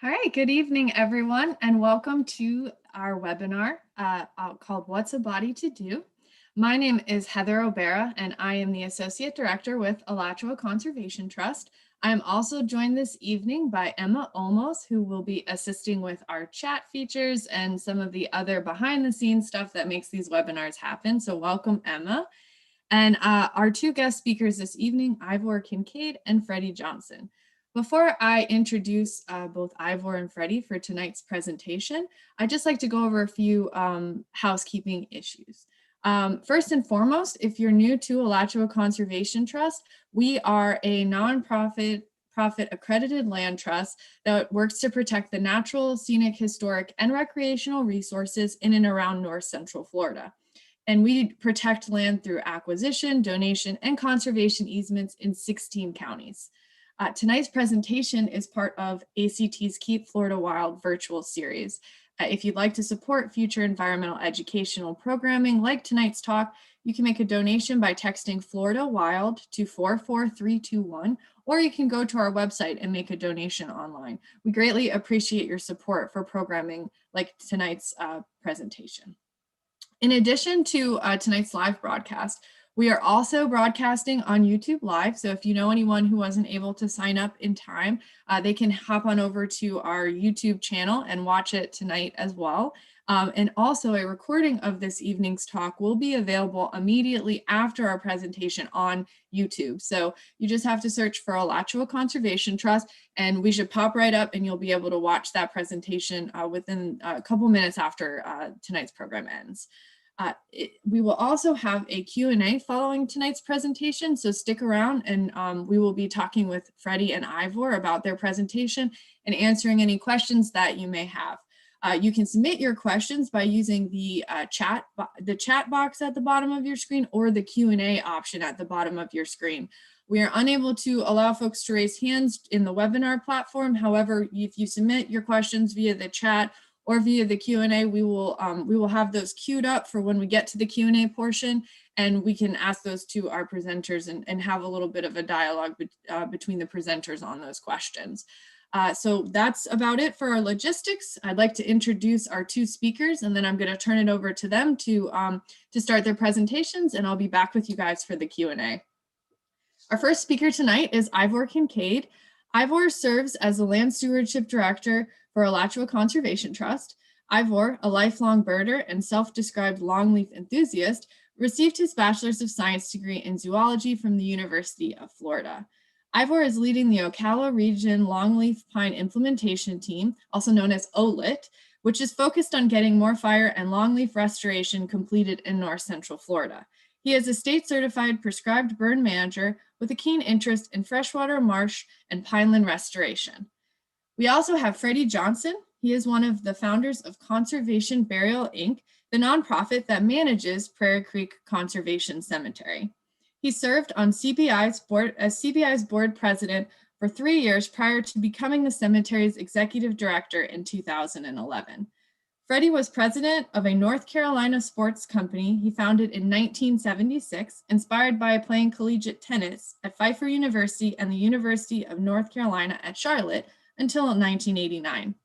All right, good evening, everyone, and welcome to our webinar called What's a Body to Do? My name is Heather O'Bara, and I am the Associate Director with Alachua Conservation Trust. I am also joined this evening by Emma Olmos, who will be assisting with our chat features and some of the other behind-the-scenes stuff that makes these webinars happen. So welcome, Emma. And our two guest speakers this evening, Ivor Kincaid and Freddie Johnson. Before I introduce both Ivor and Freddie for tonight's presentation, I'd just like to go over a few housekeeping issues. First and foremost, if you're new to Alachua Conservation Trust, we are a nonprofit accredited land trust that works to protect the natural, scenic, historic, and recreational resources in and around North Central Florida. And we protect land through acquisition, donation, and conservation easements in 16 counties. Tonight's presentation is part of ACT's Keep Florida Wild virtual series. If you'd like to support future environmental educational programming like tonight's talk, you can make a donation by texting Florida Wild to 44321, or you can go to our website and make a donation online. We greatly appreciate your support for programming like tonight's presentation. In addition to tonight's live broadcast, we are also broadcasting on YouTube Live. So if you know anyone who wasn't able to sign up in time, they can hop on over to our YouTube channel and watch it tonight as well. And also a recording of this evening's talk will be available immediately after our presentation on YouTube. So you just have to search for Alachua Conservation Trust and we should pop right up and you'll be able to watch that presentation within a couple minutes after tonight's program ends. We will also have a Q&A following tonight's presentation, so stick around and we will be talking with Freddie and Ivor about their presentation and answering any questions that you may have. You can submit your questions by using the chat box at the bottom of your screen or the Q&A option at the bottom of your screen. We are unable to allow folks to raise hands in the webinar platform. However, if you submit your questions via the chat or via the Q&A, we will have those queued up for when we get to the Q&A portion, and we can ask those to our presenters and have a little bit of a dialogue between the presenters on those questions. So that's about it for our logistics. I'd like to introduce our two speakers, and then I'm going to turn it over to them to start their presentations, and I'll be back with you guys for the Q&A. Our first speaker tonight is Ivor Kincaid. Ivor serves as the Land Stewardship Director for Alachua Conservation Trust. Ivor, a lifelong birder and self-described longleaf enthusiast, received his Bachelor's of Science degree in zoology from the University of Florida. Ivor is leading the Ocala Region Longleaf Pine Implementation Team, also known as OLIT, which is focused on getting more fire and longleaf restoration completed in North Central Florida. He is a state-certified prescribed burn manager with a keen interest in freshwater, marsh, and pineland restoration. We also have Freddie Johnson. He is one of the founders of Conservation Burial, Inc., the nonprofit that manages Prairie Creek Conservation Cemetery. He served on CBI's board as CBI's board president for 3 years prior to becoming the cemetery's executive director in 2011. Freddie was president of a North Carolina sports company he founded in 1976, inspired by playing collegiate tennis at Pfeiffer University and the University of North Carolina at Charlotte until 1989.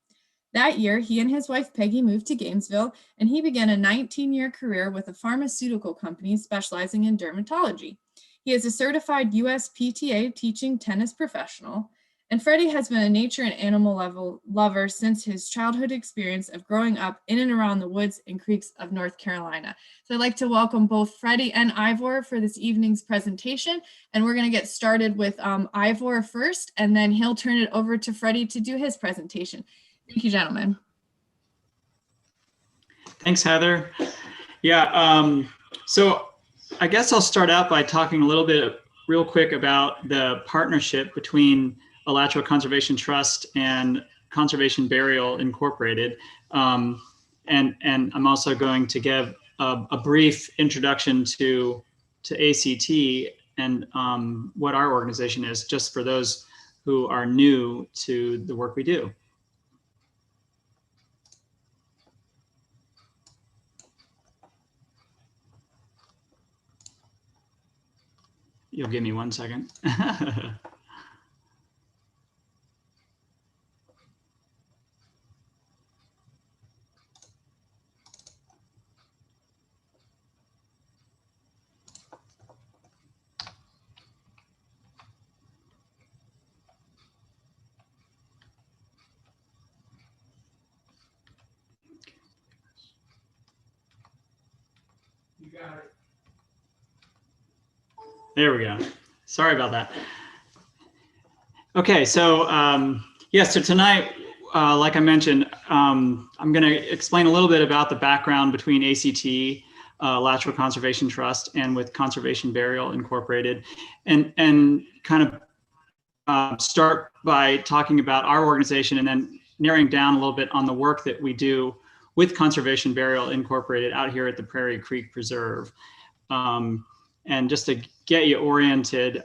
That year, he and his wife Peggy moved to Gainesville, and he began a 19-year career with a pharmaceutical company specializing in dermatology. He is a certified USPTA teaching tennis professional, and Freddie has been a nature and animal lover since his childhood experience of growing up in and around the woods and creeks of North Carolina. So I'd like to welcome both Freddie and Ivor for this evening's presentation. And we're going to get started with Ivor first, and then he'll turn it over to Freddie to do his presentation. Thank you, gentlemen. Thanks, Heather. Yeah, so I guess I'll start out by talking a little bit real quick about the partnership between Alachua Conservation Trust and Conservation Burial Incorporated. And I'm also going to give a brief introduction to ACT and what our organization is, just for those who are new to the work we do. You'll give me 1 second. There we go. Sorry about that. Okay, so yeah, so tonight, like I mentioned, I'm going to explain a little bit about the background between ACT, Alachua Conservation Trust, and with Conservation Burial Incorporated, and kind of start by talking about our organization, and then narrowing down a little bit on the work that we do with Conservation Burial Incorporated out here at the Prairie Creek Preserve. And just to get you oriented,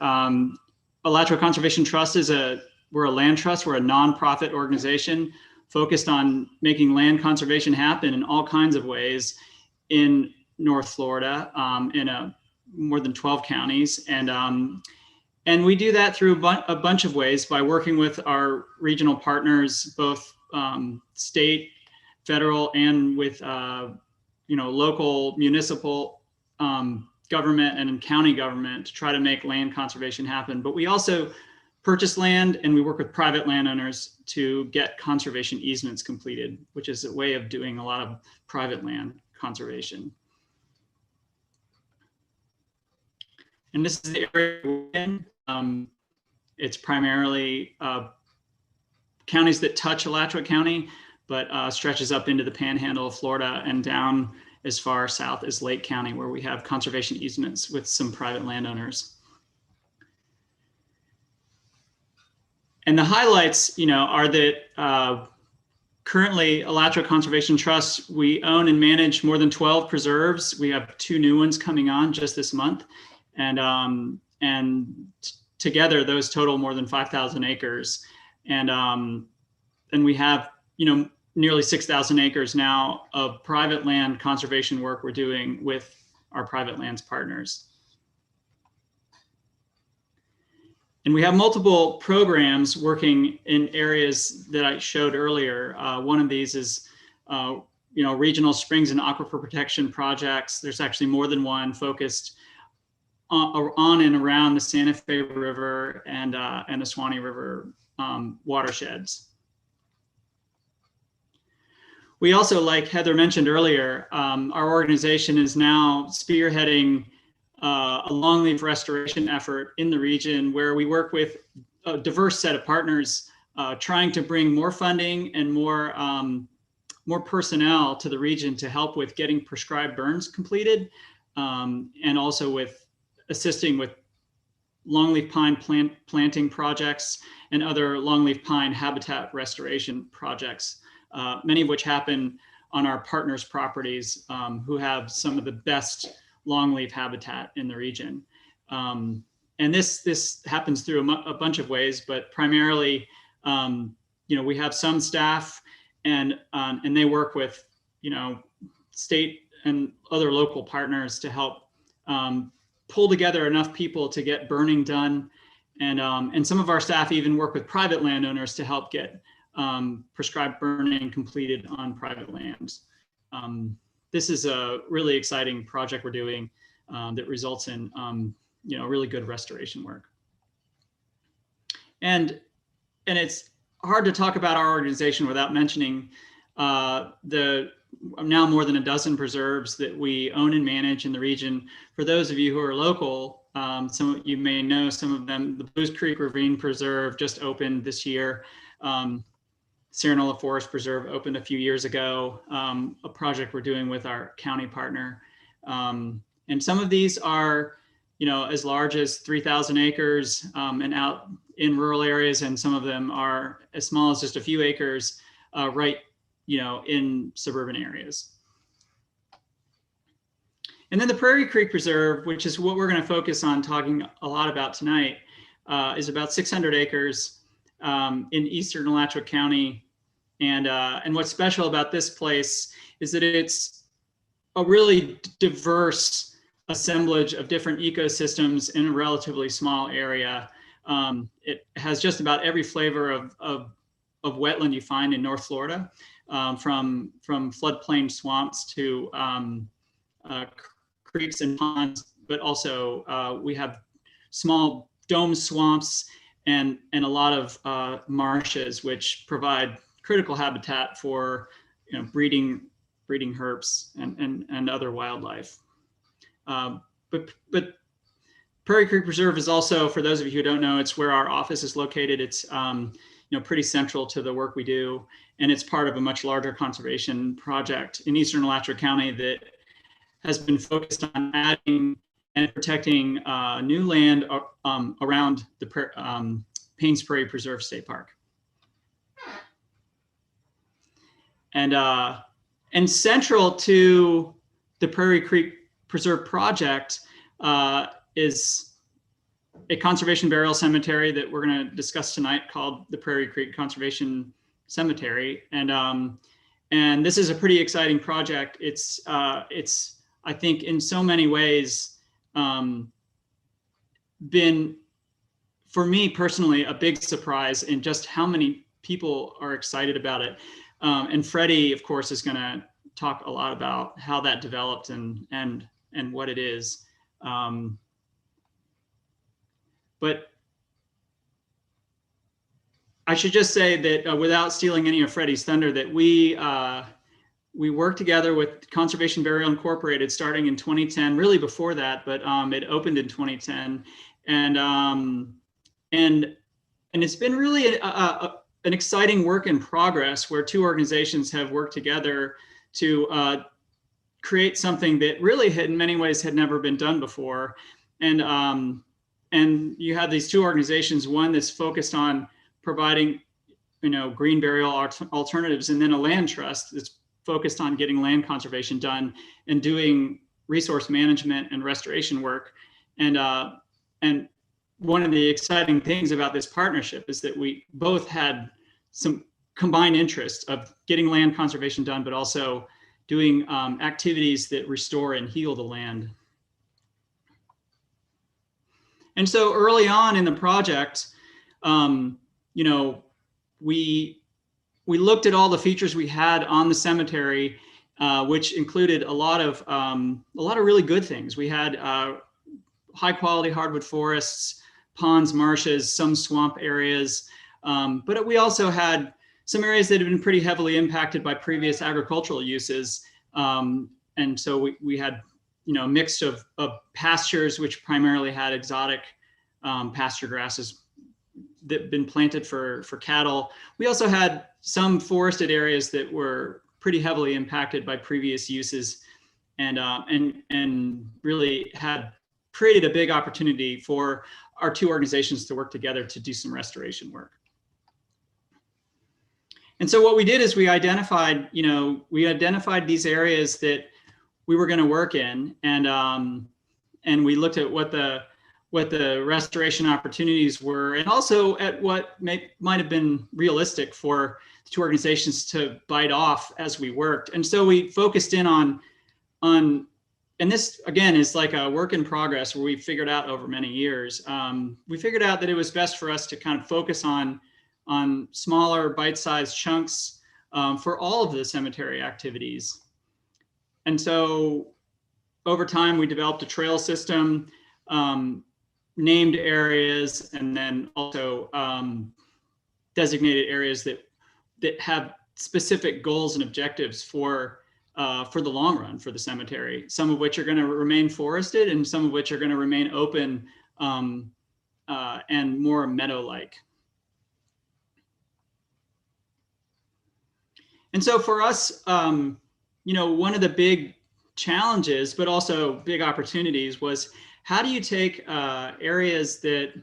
Alachua Conservation Trust we're a land trust. We're a nonprofit organization focused on making land conservation happen in all kinds of ways in North Florida, in more than 12 counties. And we do that through a bunch of ways by working with our regional partners, both state, federal, and with local, municipal government and county government to try to make land conservation happen. But we also purchase land, and we work with private landowners to get conservation easements completed, which is a way of doing a lot of private land conservation. And this is the area we're in. It's primarily counties that touch Alachua County, but stretches up into the panhandle of Florida and down as far south as Lake County, where we have conservation easements with some private landowners. And the highlights, are that currently Alachua Conservation Trust, we own and manage more than 12 preserves. We have 2 new ones coming on just this month. And together those total more than 5,000 acres. And we have, nearly 6,000 acres now of private land conservation work we're doing with our private lands partners. And we have multiple programs working in areas that I showed earlier. One of these is, regional springs and aquifer protection projects. There's actually more than one focused on and around the Santa Fe River and the Suwannee River watersheds. We also, like Heather mentioned earlier, our organization is now spearheading a longleaf restoration effort in the region where we work with a diverse set of partners, trying to bring more funding and more personnel to the region to help with getting prescribed burns completed, and also with assisting with longleaf pine planting projects and other longleaf pine habitat restoration projects. Many of which happen on our partners' properties, who have some of the best longleaf habitat in the region. And this happens through a bunch of ways, but primarily, we have some staff and they work with, state and other local partners to help pull together enough people to get burning done. And some of our staff even work with private landowners to help get prescribed burning completed on private lands. This is a really exciting project we're doing that results in really good restoration work. And it's hard to talk about our organization without mentioning the now more than a dozen preserves that we own and manage in the region. For those of you who are local, some of you may know some of them. The Blues Creek Ravine Preserve just opened this year. Serenola Forest Preserve opened a few years ago, a project we're doing with our county partner. And some of these are, as large as 3,000 acres and out in rural areas, and some of them are as small as just a few acres, right, in suburban areas. And then the Prairie Creek Preserve, which is what we're going to focus on talking a lot about tonight, is about 600 acres in eastern Alachua County. And what's special about this place is that it's a really diverse assemblage of different ecosystems in a relatively small area. It has just about every flavor of wetland you find in North Florida, from floodplain swamps to creeks and ponds, but also we have small dome swamps and a lot of marshes, which provide critical habitat for breeding herps and other wildlife. But Prairie Creek Preserve is also, for those of you who don't know, it's where our office is located. It's pretty central to the work we do, and it's part of a much larger conservation project in Eastern Alachua County that has been focused on adding and protecting new land around the Paynes Prairie Preserve State Park. And central to the Prairie Creek Preserve project is a conservation burial cemetery that we're going to discuss tonight called the Prairie Creek Conservation Cemetery. And this is a pretty exciting project. It's I think in so many ways been, for me personally, a big surprise in just how many people are excited about it. And Freddie, of course, is going to talk a lot about how that developed and what it is. But I should just say that without stealing any of Freddie's thunder, that we worked together with Conservation Burial Incorporated starting in 2010, really before that, but it opened in 2010. And it's been really an exciting work in progress where two organizations have worked together to create something that really in many ways had never been done before. And you have these two organizations, one that's focused on providing, green burial alternatives, and then a land trust that's focused on getting land conservation done and doing resource management and restoration work. And one of the exciting things about this partnership is that we both had some combined interest of getting land conservation done, but also doing activities that restore and heal the land. And so early on in the project, we looked at all the features we had on the cemetery, which included a lot of really good things. We had high quality hardwood forests, ponds, marshes, some swamp areas, but we also had some areas that had been pretty heavily impacted by previous agricultural uses. And so we had a mix of pastures, which primarily had exotic pasture grasses that had been planted for cattle. We also had some forested areas that were pretty heavily impacted by previous uses, and really had created a big opportunity for our two organizations to work together to do some restoration work. And so what we did is we identified these areas that we were going to work in, and we looked at what the restoration opportunities were, and also at what might have been realistic for the two organizations to bite off as we worked. And so we focused in on, and this again is like a work in progress where we figured out over many years. We figured out that it was best for us to kind of focus on smaller bite-sized chunks for all of the cemetery activities. And so over time, we developed a trail system, named areas, and then also designated areas that have specific goals and objectives for the long run for the cemetery, some of which are going to remain forested and some of which are going to remain open and more meadow-like. And so for us, one of the big challenges, but also big opportunities, was how do you take areas that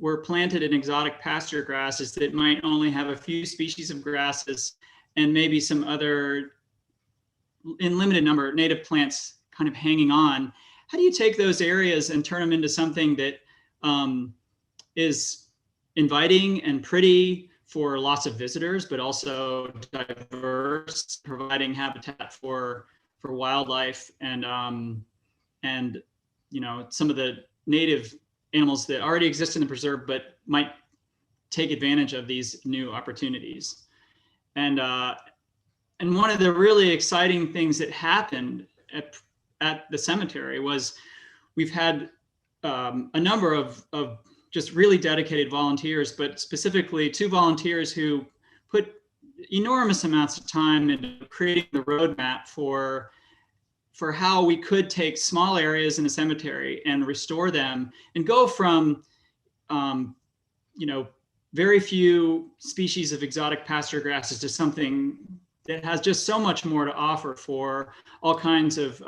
were planted in exotic pasture grasses that might only have a few species of grasses and maybe some other, in limited number, native plants kind of hanging on? How do you take those areas and turn them into something that is inviting and pretty for lots of visitors, but also diverse, providing habitat for wildlife and some of the native animals that already exist in the preserve, but might take advantage of these new opportunities. And one of the really exciting things that happened at the cemetery was we've had a number of just really dedicated volunteers, but specifically two volunteers who put enormous amounts of time into creating the roadmap for for how we could take small areas in a cemetery and restore them and go from, very few species of exotic pasture grasses to something that has just so much more to offer for all kinds of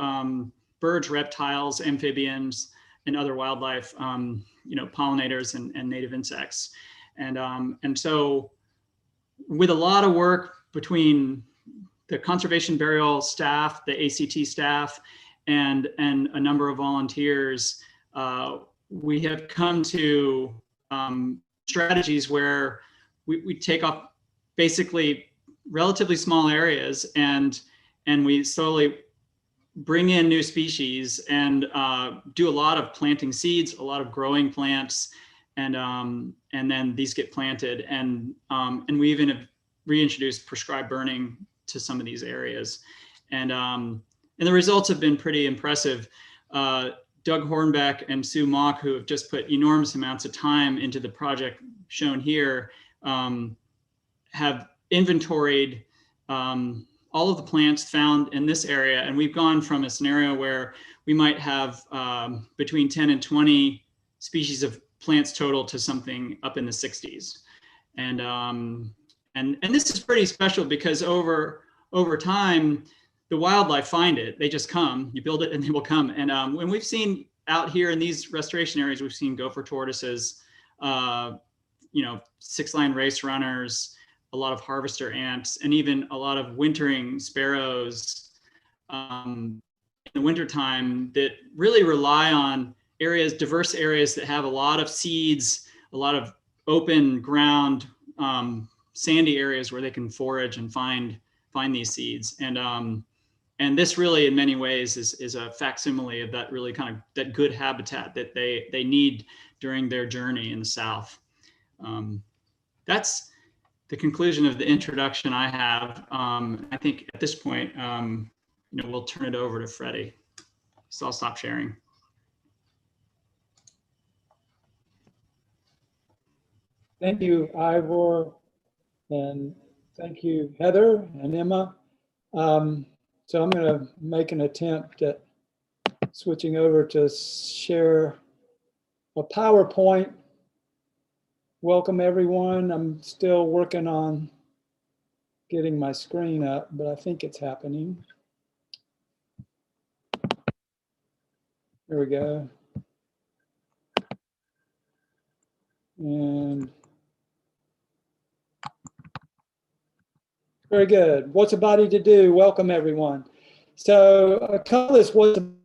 birds, reptiles, amphibians, and other wildlife, pollinators and native insects. And so with a lot of work between the conservation burial staff, the ACT staff, and a number of volunteers, we have come to strategies where we take up basically relatively small areas and we slowly bring in new species and do a lot of planting seeds, a lot of growing plants, and then these get planted, and we even have reintroduced prescribed burning to some of these areas, and the results have been pretty impressive. Doug Hornbeck and Sue Mock, who have just put enormous amounts of time into the project shown here, have inventoried all of the plants found in this area. And we've gone from a scenario where we might have between 10 and 20 species of plants total to something up in the 60s. And this is pretty special because over time, the wildlife find it. They just come, you build it and they will come. And when we've seen out here in these restoration areas, we've seen gopher tortoises, 6-line race runners, a lot of harvester ants, and even a lot of wintering sparrows in the wintertime that really rely on areas, diverse areas that have a lot of seeds, a lot of open ground, sandy areas where they can forage and find these seeds. And this really, in many ways, is a facsimile of that really kind of that good habitat that they need during their journey in the South. That's the conclusion of the introduction I have. I think at this point, we'll turn it over to Freddie. So I'll stop sharing. Thank you, Ivor, and thank you, Heather and Emma. So I'm going to make an attempt at switching over to share a PowerPoint. Welcome, everyone. I'm still working on getting my screen up, but I think it's happening. There we go. And very good. What's a body to do? Welcome, everyone. So I call this What's a Body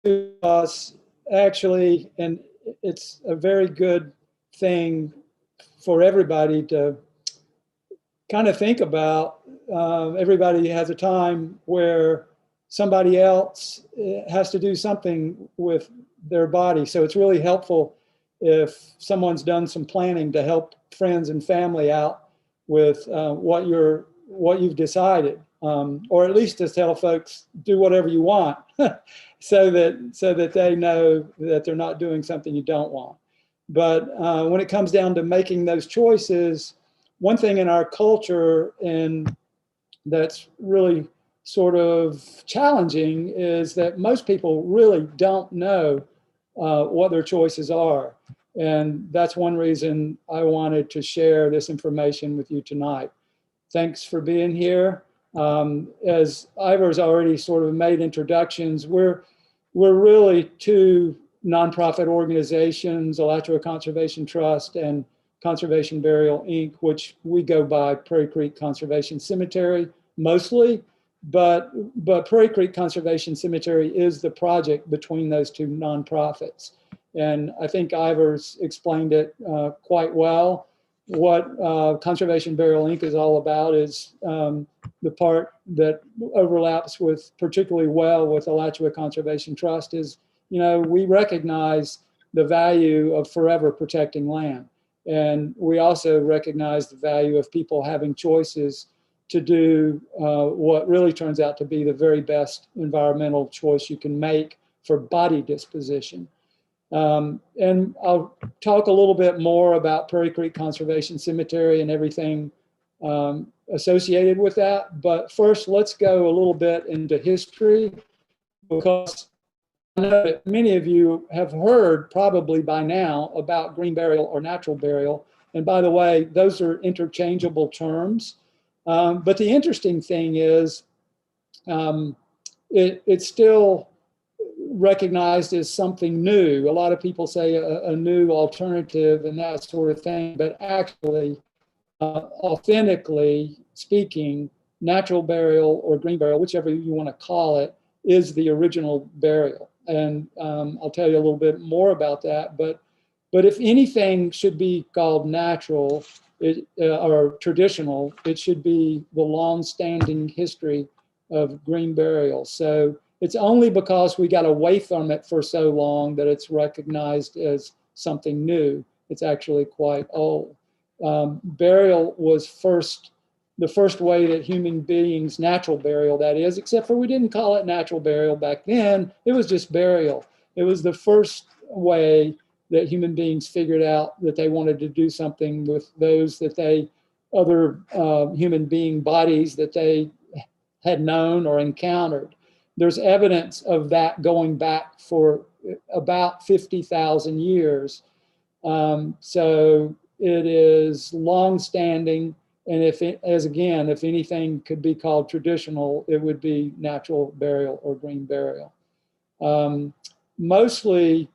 to Do us actually, and it's a very good thing for everybody to kind of think about. Everybody has a time where somebody else has to do something with their body. So it's really helpful if someone's done some planning to help friends and family out with what you've decided, or at least to tell folks do whatever you want, so that they know that they're not doing something you don't want. But when it comes down to making those choices, one thing in our culture and that's really sort of challenging is that most people really don't know what their choices are. And that's one reason I wanted to share this information with you tonight. Thanks for being here. As Ivor's already sort of made introductions, we're really two nonprofit organizations, Alachua Conservation Trust and Conservation Burial, Inc., which we go by Prairie Creek Conservation Cemetery mostly, but Prairie Creek Conservation Cemetery is the project between those two nonprofits. And I think Ivor's explained it quite well. What Conservation Burial Inc. is all about is the part that overlaps with particularly well with Alachua Conservation Trust is, we recognize the value of forever protecting land. And we also recognize the value of people having choices to do what really turns out to be the very best environmental choice you can make for body disposition. And I'll talk a little bit more about Prairie Creek Conservation Cemetery and everything associated with that. But first, let's go a little bit into history, because I know that many of you have heard probably by now about green burial or natural burial. And by the way, those are interchangeable terms. But the interesting thing is it's still recognized as something new. A lot of people say a new alternative and that sort of thing, but actually, authentically speaking, natural burial or green burial, whichever you want to call it, is the original burial. And I'll tell you a little bit more about that. But if anything should be called natural or traditional, it should be the long-standing history of green burial. So it's only because we got away from it for so long that it's recognized as something new. It's actually quite old. Burial was the first way that human beings, natural burial that is, except for we didn't call it natural burial back then, it was just burial. It was the first way that human beings figured out that they wanted to do something with those other human being bodies that they had known or encountered. There's evidence of that going back for about 50,000 years. So it is long-standing, and if anything could be called traditional, it would be natural burial or green burial. Mostly,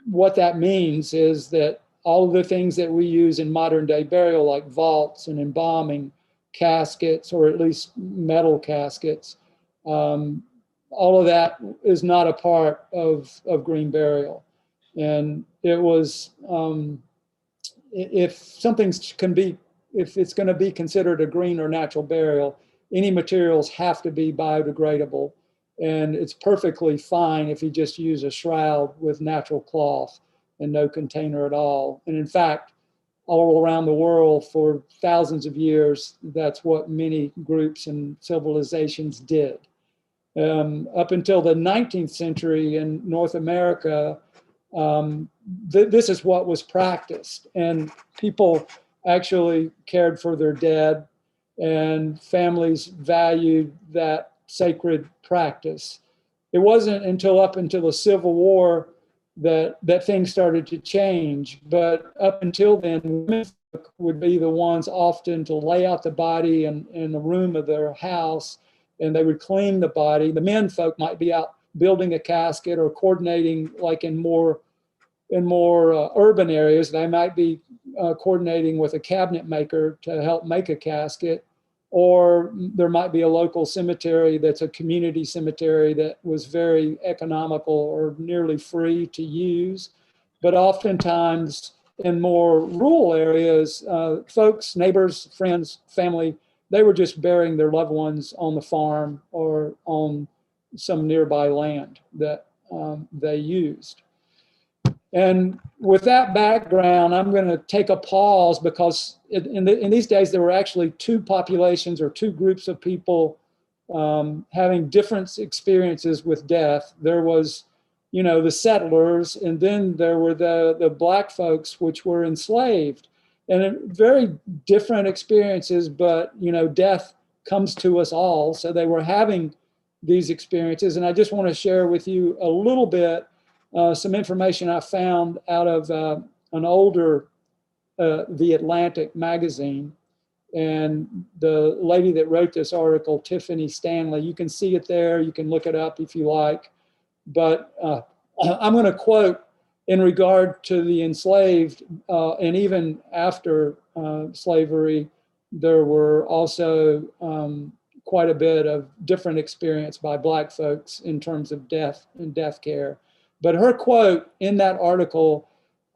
what that means is that all of the things that we use in modern day burial, like vaults and embalming, caskets, or at least metal caskets, all of that is not a part of green burial. And it was, if it's going to be considered a green or natural burial, any materials have to be biodegradable. And it's perfectly fine if you just use a shroud with natural cloth and no container at all. And in fact, all around the world for thousands of years, that's what many groups and civilizations did. Up until the 19th century in North America, this is what was practiced. And people actually cared for their dead, and families valued that sacred practice. It wasn't until up until the Civil War that things started to change. But up until then, women would be the ones often to lay out the body in the room of their house, and they would clean the body. The men folk might be out building a casket or coordinating, like in more urban areas. They might be coordinating with a cabinet maker to help make a casket, or there might be a local cemetery that's a community cemetery that was very economical or nearly free to use. But oftentimes in more rural areas, folks, neighbors, friends, family, they were just burying their loved ones on the farm or on some nearby land that they used. And with that background, I'm going to take a pause because in these days, there were actually two populations or two groups of people having different experiences with death. There was, the settlers, and then there were the Black folks, which were enslaved. And very different experiences, but, death comes to us all. So they were having these experiences. And I just want to share with you a little bit some information I found out of an older The Atlantic magazine. And the lady that wrote this article, Tiffany Stanley, you can see it there. You can look it up if you like. But I'm going to quote in regard to the enslaved, and even after slavery, there were also quite a bit of different experience by Black folks in terms of death and death care. But her quote in that article,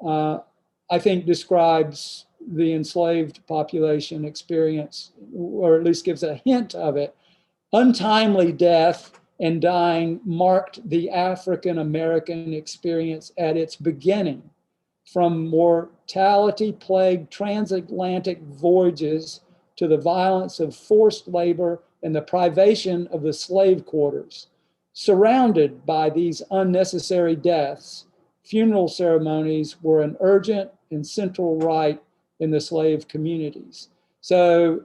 I think, describes the enslaved population experience, or at least gives a hint of it. Untimely death and dying marked the African American experience at its beginning, from mortality-plagued transatlantic voyages to the violence of forced labor and the privation of the slave quarters. Surrounded by these unnecessary deaths, funeral ceremonies were an urgent and central rite in the slave communities. So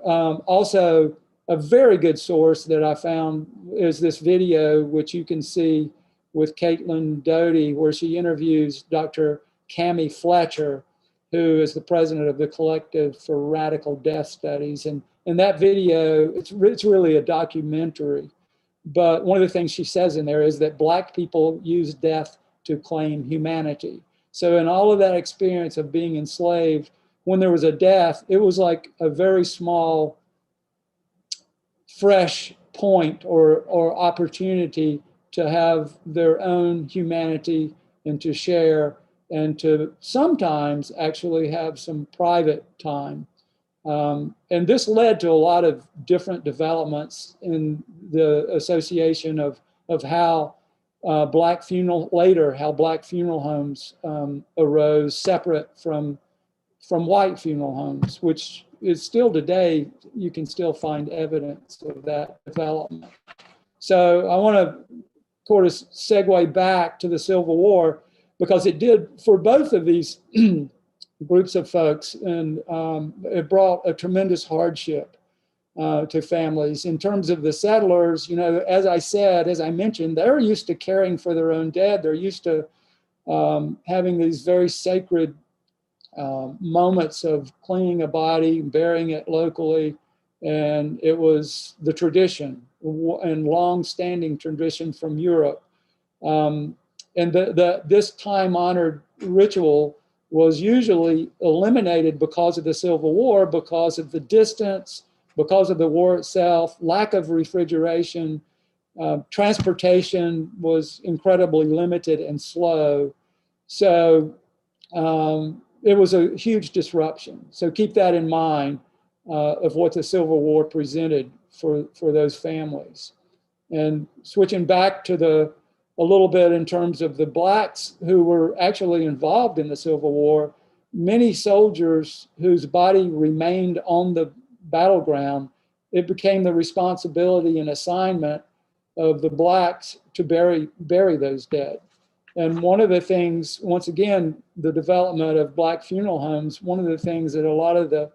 also, a very good source that I found is this video, which you can see with Caitlin Doty, where she interviews Dr. Cami Fletcher, who is the president of the Collective for Radical Death Studies. And in that video, it's really a documentary. But one of the things she says in there is that Black people use death to claim humanity. So in all of that experience of being enslaved, when there was a death, it was like a very small, fresh point or opportunity to have their own humanity and to share and to sometimes actually have some private time. And this led to a lot of different developments in the association of how Black funeral homes arose separate from white funeral homes, which is still today, you can still find evidence of that development. So I want to sort of segue back to the Civil War, because it did for both of these groups of folks, and it brought a tremendous hardship to families. In terms of the settlers, you know, as I mentioned, they're used to caring for their own dead. They're used to having these very sacred moments of cleaning a body, burying it locally, and it was the tradition and long-standing tradition from Europe. And this time-honored ritual was usually eliminated because of the Civil War, because of the distance, because of the war itself, lack of refrigeration. Transportation was incredibly limited and slow. So it was a huge disruption. So keep that in mind of what the Civil War presented for those families. And switching back to a little bit in terms of the Blacks who were actually involved in the Civil War, many soldiers whose body remained on the battleground, it became the responsibility and assignment of the Blacks to bury those dead. And one of the things, once again, the development of Black funeral homes, one of the things that a lot of the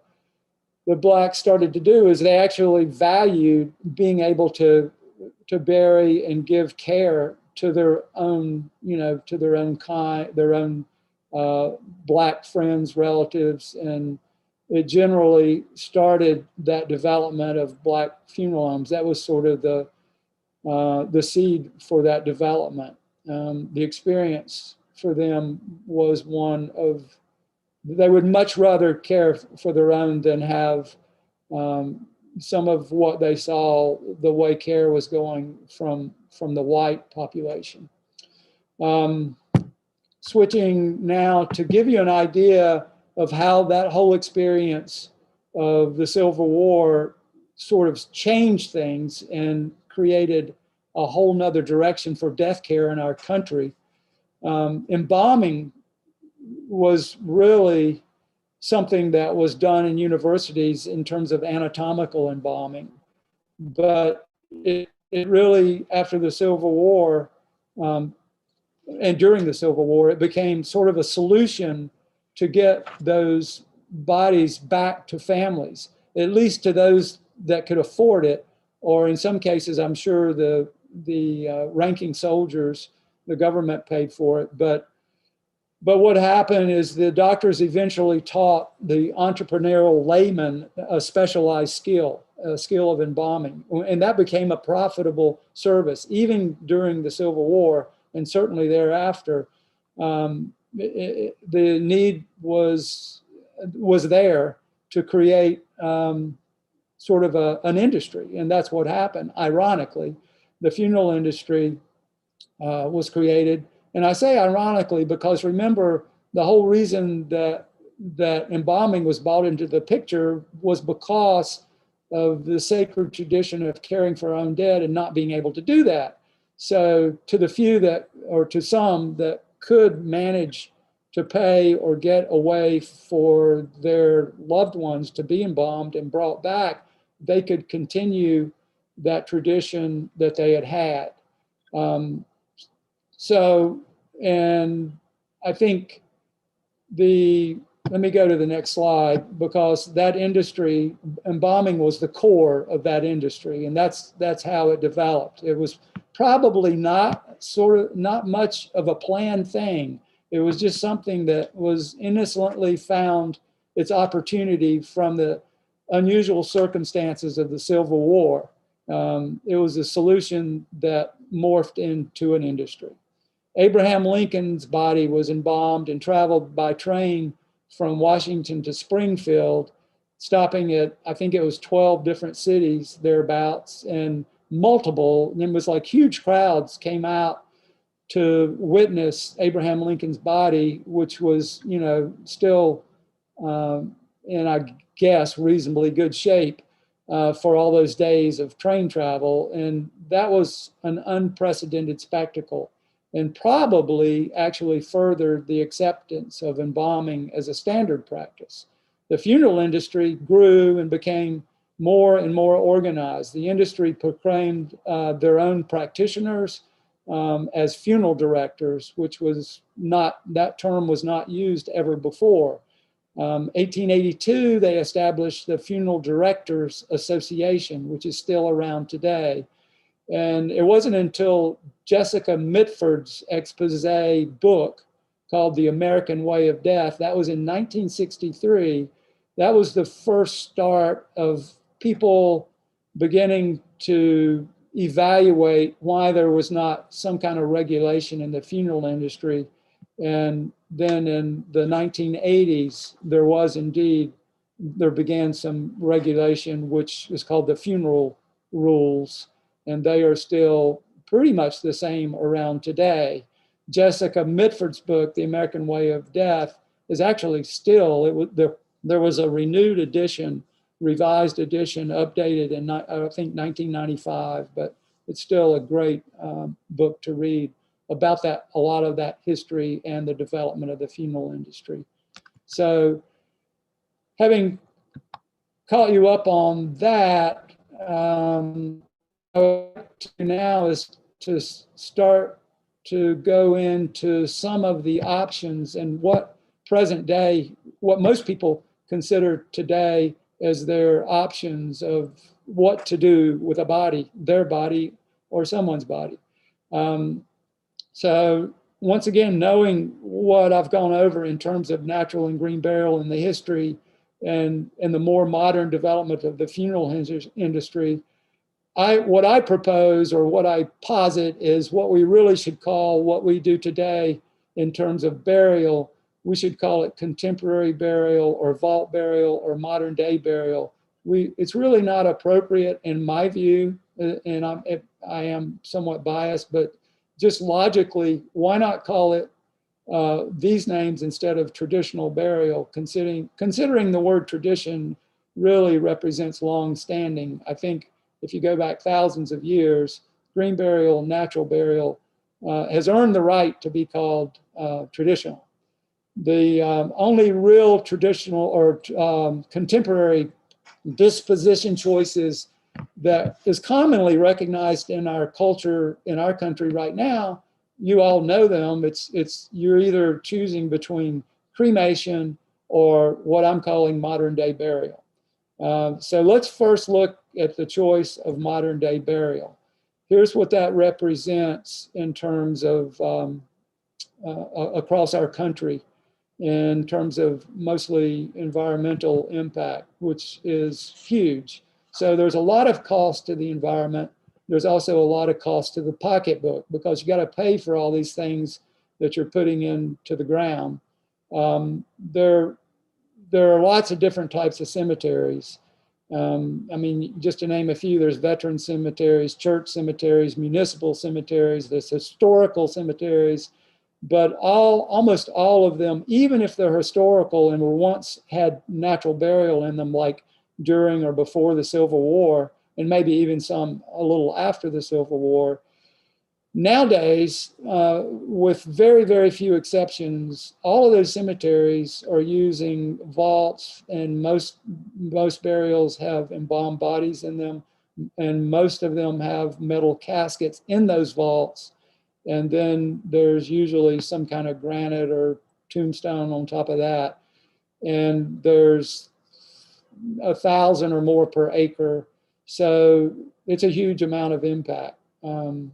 Blacks started to do is they actually valued being able to bury and give care to their own, to their own kind, their own Black friends, relatives, and it generally started that development of Black funeral homes. That was sort of the seed for that development. The experience for them was one of, they would much rather care for their own than have some of what they saw, the way care was going from the white population. Switching now to give you an idea of how that whole experience of the Civil War sort of changed things and created a whole nother direction for death care in our country. Embalming was really something that was done in universities in terms of anatomical embalming. But it really, after the Civil War, and during the Civil War, it became sort of a solution to get those bodies back to families, at least to those that could afford it, or in some cases, I'm sure the ranking soldiers, the government paid for it. But what happened is the doctors eventually taught the entrepreneurial layman a specialized skill, a skill of embalming. And that became a profitable service, even during the Civil War, and certainly thereafter. The need was there to create sort of an industry, and that's what happened. Ironically, the funeral industry was created. And I say ironically because remember, the whole reason that embalming was brought into the picture was because of the sacred tradition of caring for our own dead and not being able to do that. So to the few to some that could manage to pay or get a way for their loved ones to be embalmed and brought back, they could continue that tradition that they had had. So, and I think the let me go to the next slide, because that industry, embalming was the core of that industry, and that's how it developed. It was probably not much of a planned thing. It was just something that was innocently found its opportunity from the unusual circumstances of the Civil War. It was a solution that morphed into an industry. Abraham Lincoln's body was embalmed and traveled by train from Washington to Springfield, stopping at, I think it was 12 different cities thereabouts, and it was like huge crowds came out to witness Abraham Lincoln's body, which was, still in, I guess, reasonably good shape for all those days of train travel. And that was an unprecedented spectacle, and probably actually furthered the acceptance of embalming as a standard practice. The funeral industry grew and became more and more organized. The industry proclaimed their own practitioners as funeral directors, which was not, that term was not used ever before. 1882, they established the Funeral Directors Association, which is still around today. And it wasn't until Jessica Mitford's expose book called The American Way of Death, that was in 1963, that was the first start of people beginning to evaluate why there was not some kind of regulation in the funeral industry. And then in the 1980s, there began some regulation, which is called the funeral rules, and they are still pretty much the same around today. Jessica Mitford's book, The American Way of Death, is actually still, there was a renewed edition, revised edition, updated in, I think, 1995, but it's still a great book to read about that, a lot of that history and the development of the funeral industry. So having caught you up on that, now is to start to go into some of the options and what most people consider today as their options of what to do with a body, their body or someone's body. So once again, knowing what I've gone over in terms of natural and green burial and the history and the more modern development of the funeral industry, what I propose, or what I posit, is what we really should call what we do today in terms of burial. We should call it contemporary burial or vault burial or modern day burial. It's really not appropriate in my view, and I am somewhat biased, but just logically, why not call it these names instead of traditional burial, considering the word tradition really represents long-standing. I think if you go back thousands of years, green burial, natural burial has earned the right to be called traditional. The only real traditional or contemporary disposition choices that is commonly recognized in our culture, in our country right now, you all know them. You're either choosing between cremation or what I'm calling modern day burial. So let's first look at the choice of modern day burial. Here's what that represents in terms of across our country, in terms of mostly environmental impact, which is huge. So there's a lot of cost to the environment. There's also a lot of cost to the pocketbook, because you got to pay for all these things that you're putting into the ground. There are lots of different types of cemeteries. I mean, just to name a few, there's veteran cemeteries, church cemeteries, municipal cemeteries, there's historical cemeteries, but almost all of them, even if they're historical and were once had natural burial in them, like during or before the Civil War, and maybe even some a little after the Civil War, nowadays, with very, very few exceptions, all of those cemeteries are using vaults, and most burials have embalmed bodies in them, and most of them have metal caskets in those vaults. And then there's usually some kind of granite or tombstone on top of that. and there's 1,000 or more per acre. So it's a huge amount of impact. And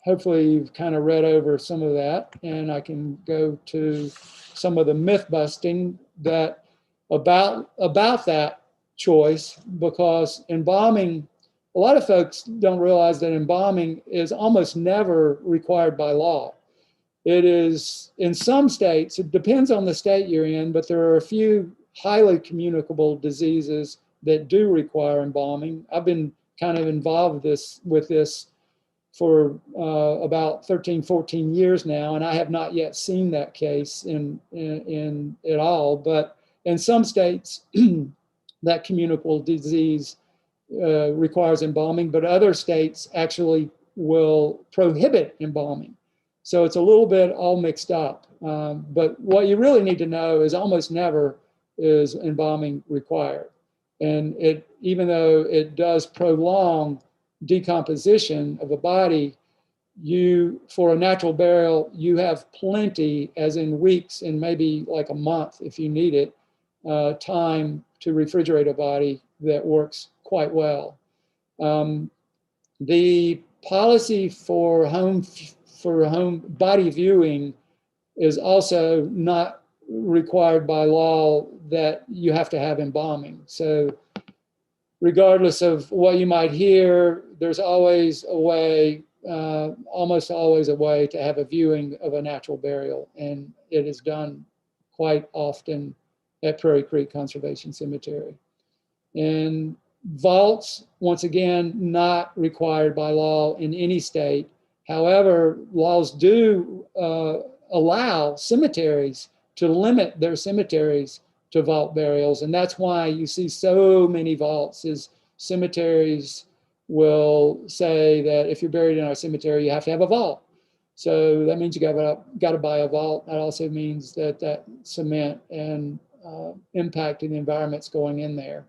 hopefully you've kind of read over some of that, and I can go to some of the myth busting that about that choice, because embalming, a lot of folks don't realize that embalming is almost never required by law. It is in some states, it depends on the state you're in, but there are a few highly communicable diseases that do require embalming. I've been kind of involved with this for about 13, 14 years now, and I have not yet seen that case in at all. But in some states, that communicable disease requires embalming, but other states actually will prohibit embalming. So it's a little bit all mixed up. But what you really need to know is almost never is embalming required. And even though it does prolong decomposition of a body, for a natural burial, you have plenty, as in weeks and maybe like a month if you need it, time to refrigerate a body that works quite well. The policy for home body viewing is also not required by law that you have to have embalming. So regardless of what you might hear, there's always a way, almost always a way to have a viewing of a natural burial. And it is done quite often at Prairie Creek Conservation Cemetery. And vaults, once again, not required by law in any state. However, laws do allow cemeteries to limit their cemeteries to vault burials. And that's why you see so many vaults, is cemeteries will say that if you're buried in our cemetery, you have to have a vault. So that means you got to buy a vault. That also means that cement and impact in the environment's going in there.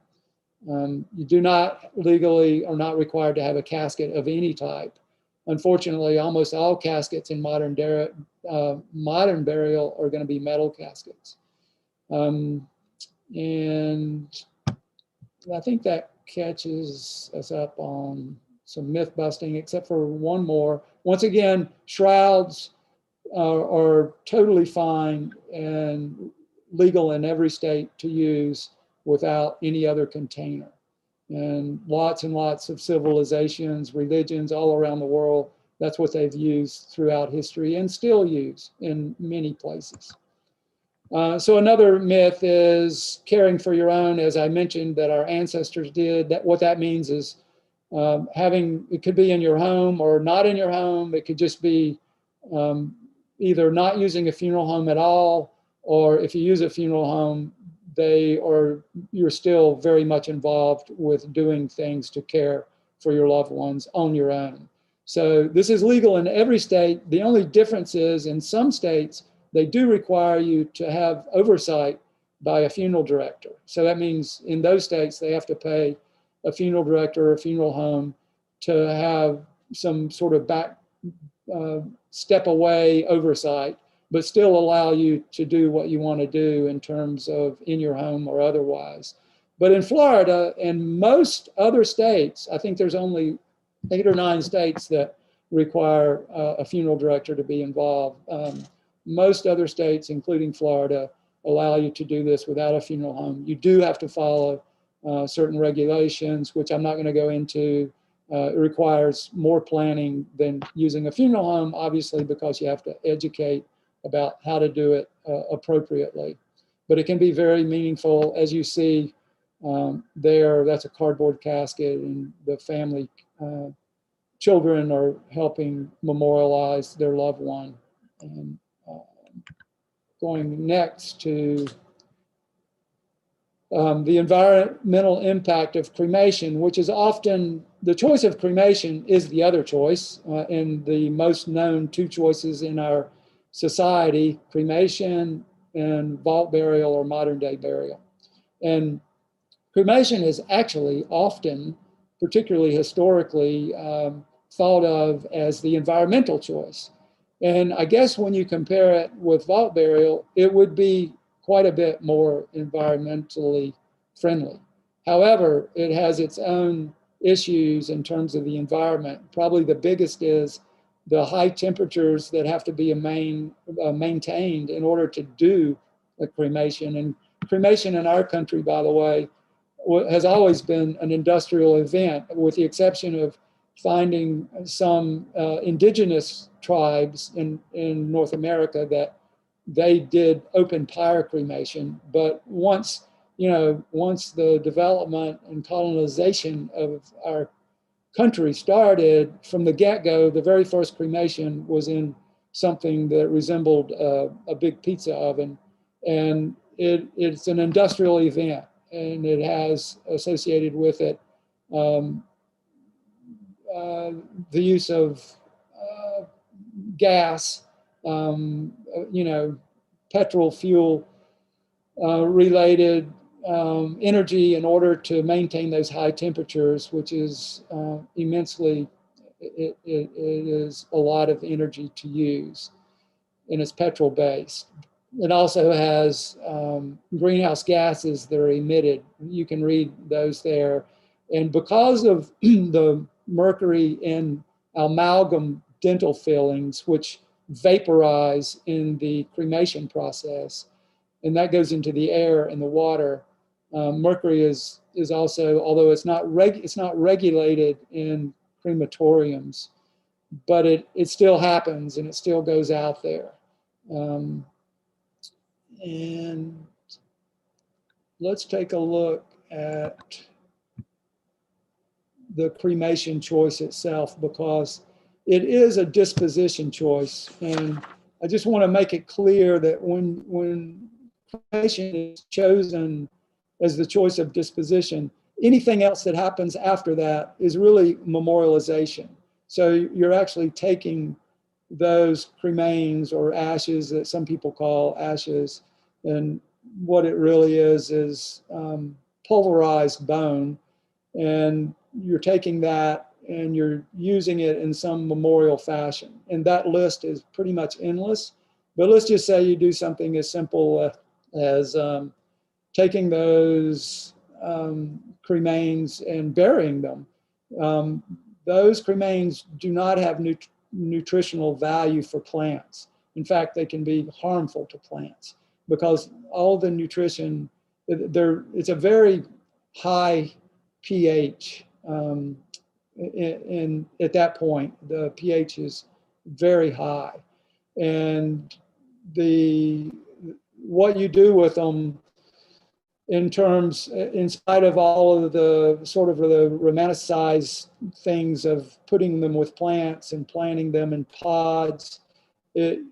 You do not legally are not required to have a casket of any type. Unfortunately, almost all caskets in modern burial are going to be metal caskets. And I think that catches us up on some myth busting, except for one more. Once again, shrouds are totally fine and legal in every state to use without any other container. And lots of civilizations, religions all around the world, that's what they've used throughout history and still use in many places. So another myth is caring for your own, as I mentioned, that our ancestors did. What that means is it could be in your home or not in your home. It could just be either not using a funeral home at all, or if you use a funeral home, you're still very much involved with doing things to care for your loved ones on your own. So this is legal in every state. The only difference is in some states, they do require you to have oversight by a funeral director. So that means in those states, they have to pay a funeral director or a funeral home to have some sort of step away oversight, but still allow you to do what you want to do in terms of in your home or otherwise. But in Florida and most other states, I think there's only 8 or 9 states that require a funeral director to be involved. Most other states, including Florida, allow you to do this without a funeral home. You do have to follow certain regulations, which I'm not going to go into. It requires more planning than using a funeral home, obviously, because you have to educate about how to do it appropriately. But it can be very meaningful. As you see there, that's a cardboard casket, and the family children are helping memorialize their loved one. And going next to the environmental impact of cremation, which is often, the choice of cremation is the other choice, and the most known 2 choices in our society, cremation and vault burial or modern day burial. And cremation is actually often, particularly historically, thought of as the environmental choice. And I guess when you compare it with vault burial, it would be quite a bit more environmentally friendly. However, it has its own issues in terms of the environment. Probably the biggest is the high temperatures that have to be maintained in order to do a cremation. And cremation in our country, by the way, has always been an industrial event, with the exception of finding some indigenous tribes in North America that they did open pyre cremation. But once the development and colonization of our country started, from the get-go, the very first cremation was in something that resembled a big pizza oven. And it's an industrial event, and it has associated with it the use of gas, petrol fuel related energy in order to maintain those high temperatures, which is immensely, it is a lot of energy to use, and it's petrol based. It also has greenhouse gases that are emitted. You can read those there. And because of the mercury in amalgam dental fillings, which vaporize in the cremation process, and that goes into the air and the water, mercury is also, although it's not regulated in crematoriums, but it still happens and it still goes out there. And let's take a look at the cremation choice itself, because it is a disposition choice. And I just want to make it clear that when cremation is chosen as the choice of disposition, anything else that happens after that is really memorialization. So you're actually taking those cremains, or ashes that some people call ashes, and what it really is pulverized bone, and you're taking that and you're using it in some memorial fashion. And that list is pretty much endless. But let's just say you do something as simple as taking those cremains and burying them. Those cremains do not have nutritional value for plants. In fact, they can be harmful to plants, because all the nutrition, it's a very high pH. And at that point, the pH is very high. And what you do with them, in spite of all of the sort of the romanticized things of putting them with plants and planting them in pods,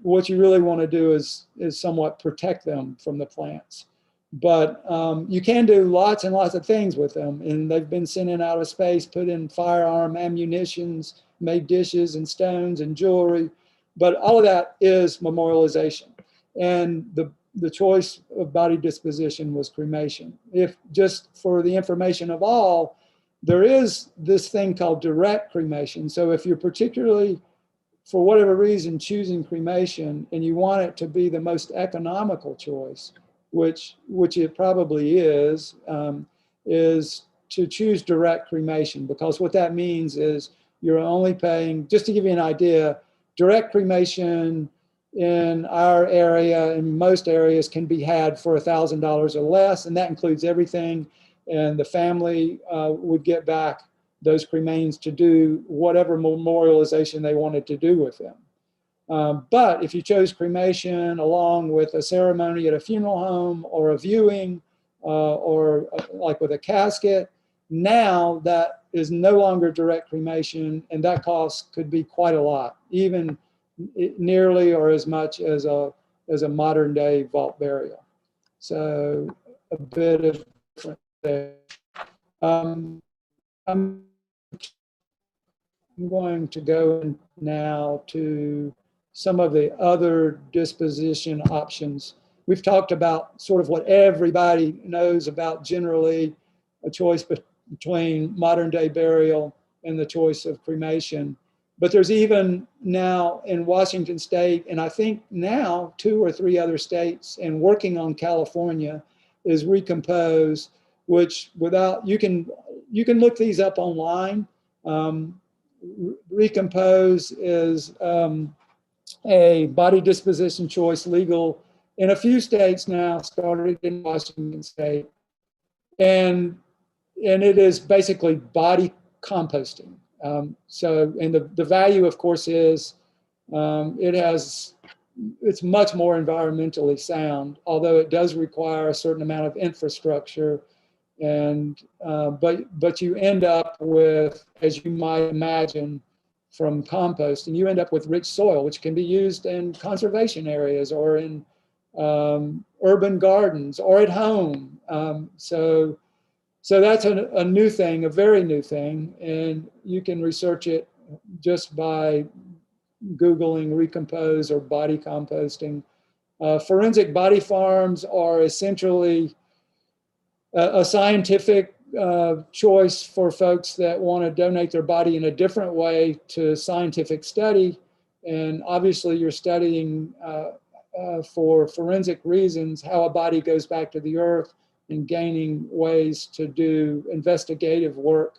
what you really want to do is somewhat protect them from the plants. But you can do lots and lots of things with them, and they've been sent in outer space, put in firearm ammunitions, made dishes and stones and jewelry, but all of that is memorialization. And the choice of body disposition was cremation. If just for the information of all, there is this thing called direct cremation. So if you're particularly, for whatever reason, choosing cremation and you want it to be the most economical choice, which it probably is to choose direct cremation, because what that means is you're only paying, just to give you an idea, direct cremation in our area, in most areas, can be had for $1,000 or less, and that includes everything. And the family would get back those cremains to do whatever memorialization they wanted to do with them. But if you chose cremation along with a ceremony at a funeral home or a viewing or like with a casket, now that is no longer direct cremation, and that cost could be quite a lot, even nearly or as much as a modern day vault burial. So a bit of difference there. I'm going to go now to some of the other disposition options. We've talked about sort of what everybody knows about generally, a choice between modern day burial and the choice of cremation. But there's even now in Washington State, and I think now 2 or 3 other states, and working on California, is Recompose, which you can look these up online. Recompose is a body disposition choice, legal in a few states now, started in Washington State. And it is basically body composting. And the value, of course, is it's much more environmentally sound, although it does require a certain amount of infrastructure. And but you end up with, as you might imagine, from composting, you end up with rich soil, which can be used in conservation areas or in urban gardens or at home. So that's a new thing, a very new thing, and you can research it just by Googling Recompose or body composting. Forensic body farms are essentially a scientific choice for folks that want to donate their body in a different way to scientific study. And obviously you're studying for forensic reasons how a body goes back to the earth, and gaining ways to do investigative work,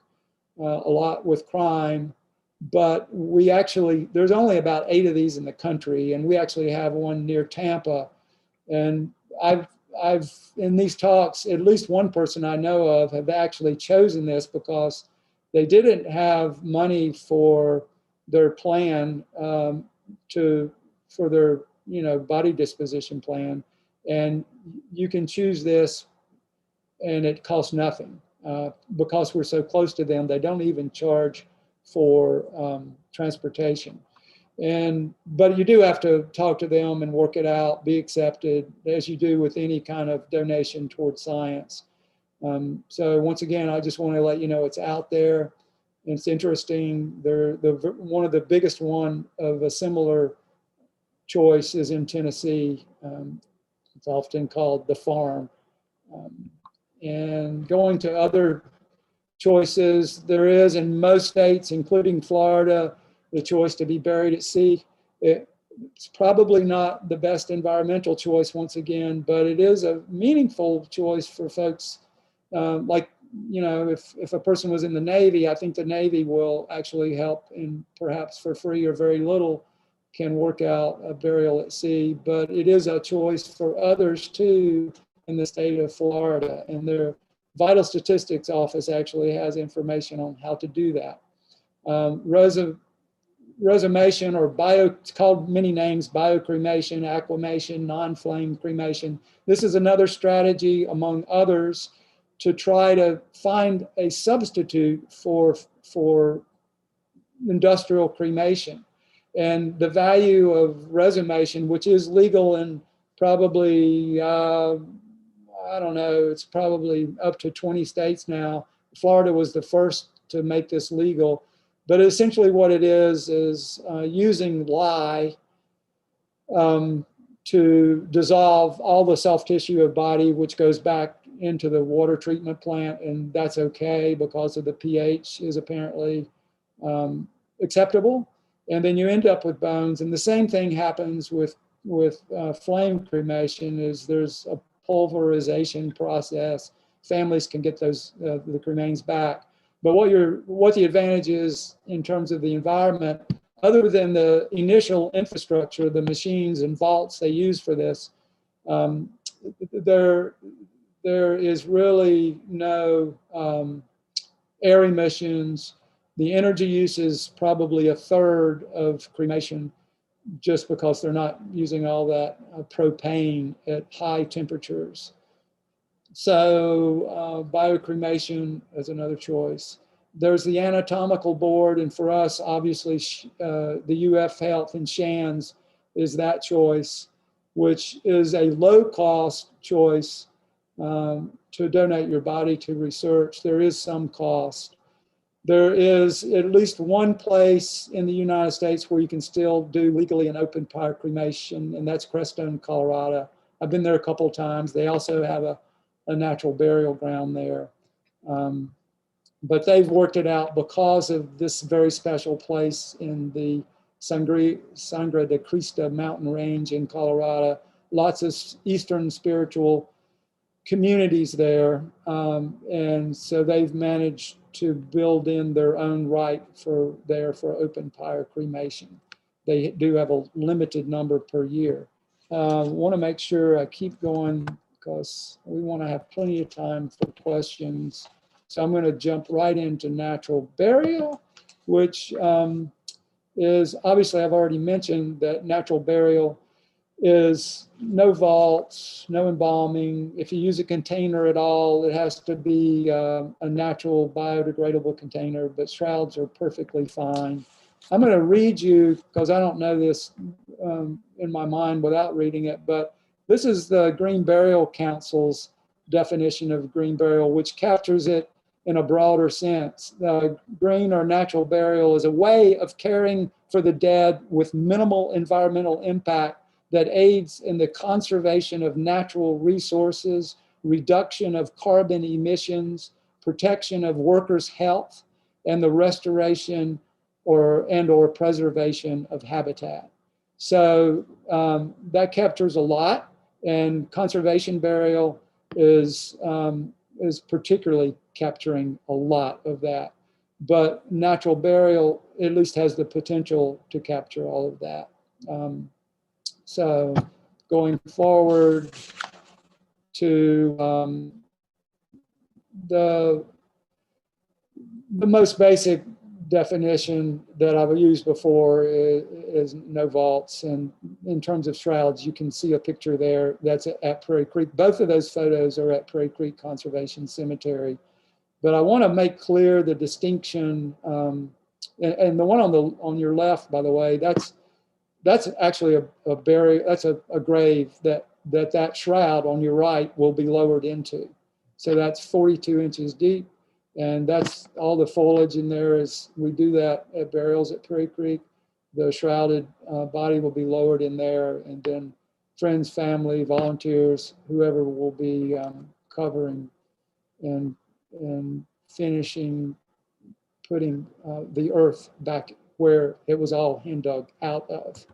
a lot with crime. But there's only about 8 of these in the country, and we actually have one near Tampa. And I've in these talks, at least one person I know of have actually chosen this because they didn't have money for their plan for their body disposition plan. And you can choose this and it costs nothing. Because we're so close to them, they don't even charge for transportation. But you do have to talk to them and work it out, be accepted, as you do with any kind of donation towards science. So once again, I just want to let you know it's out there. It's interesting. One of the biggest one of a similar choice is in Tennessee. It's often called the farm. And going to other choices, there is in most states, including Florida, the choice to be buried at sea. It's probably not the best environmental choice, once again, but it is a meaningful choice for folks. If a person was in the Navy, I think the Navy will actually help, and perhaps for free or very little can work out a burial at sea. But it is a choice for others too in the state of Florida, and their Vital Statistics Office actually has information on how to do that. Resumation, or it's called many names: biocremation, aquamation, non-flame cremation. This is another strategy among others to try to find a substitute for industrial cremation. And the value of resumation, which is legal in probably, I don't know, it's probably up to 20 states now. Florida was the first to make this legal. But essentially what it is using lye to dissolve all the soft tissue of body, which goes back into the water treatment plant, and that's okay because of the pH is apparently acceptable. And then you end up with bones. And the same thing happens with flame cremation. Is there's a pulverization process. Families can get those the remains back. But what the advantage is in terms of the environment, other than the initial infrastructure, the machines and vaults they use for this, there is really no air emissions. The energy use is probably a third of cremation, just because they're not using all that propane at high temperatures. So biocremation is another choice. There's the anatomical board, and for us, obviously, the UF Health and Shands is that choice, which is a low-cost choice to donate your body to research. There is some cost. There is at least one place in the United States where you can still do legally an open fire cremation, and that's Crestone, Colorado. I've been there a couple of times. They also have a natural burial ground there. but they've worked it out because of this very special place in the Sangre de Cristo mountain range in Colorado. Lots of Eastern spiritual communities there. And so they've managed to build in their own right for open fire cremation. They do have a limited number per year. Want to make sure I keep going because we want to have plenty of time for questions. So I'm going to jump right into natural burial, which is obviously, I've already mentioned that natural burial is no vaults, no embalming. If you use a container at all, it has to be a natural biodegradable container, but shrouds are perfectly fine. I'm going to read you, because I don't know this in my mind without reading it, but this is the Green Burial Council's definition of green burial, which captures it in a broader sense. Green or natural burial is a way of caring for the dead with minimal environmental impact that aids in the conservation of natural resources, reduction of carbon emissions, protection of workers' health, and the restoration or preservation of habitat. So that captures a lot, and conservation burial is particularly capturing a lot of that. But natural burial at least has the potential to capture all of that. So going forward to the most basic definition that I've used before is no vaults. And in terms of shrouds, you can see a picture there that's at Prairie Creek. Both of those photos are at Prairie Creek Conservation Cemetery. But I want to make clear the distinction, and the one on your left, by the way, that's actually a grave that shroud on your right will be lowered into. So that's 42 inches deep. And that's all the foliage in there. Is we do that at burials at Prairie Creek. The shrouded body will be lowered in there, and then friends, family, volunteers, whoever will be covering and finishing, putting the earth back where it was all hand dug out of.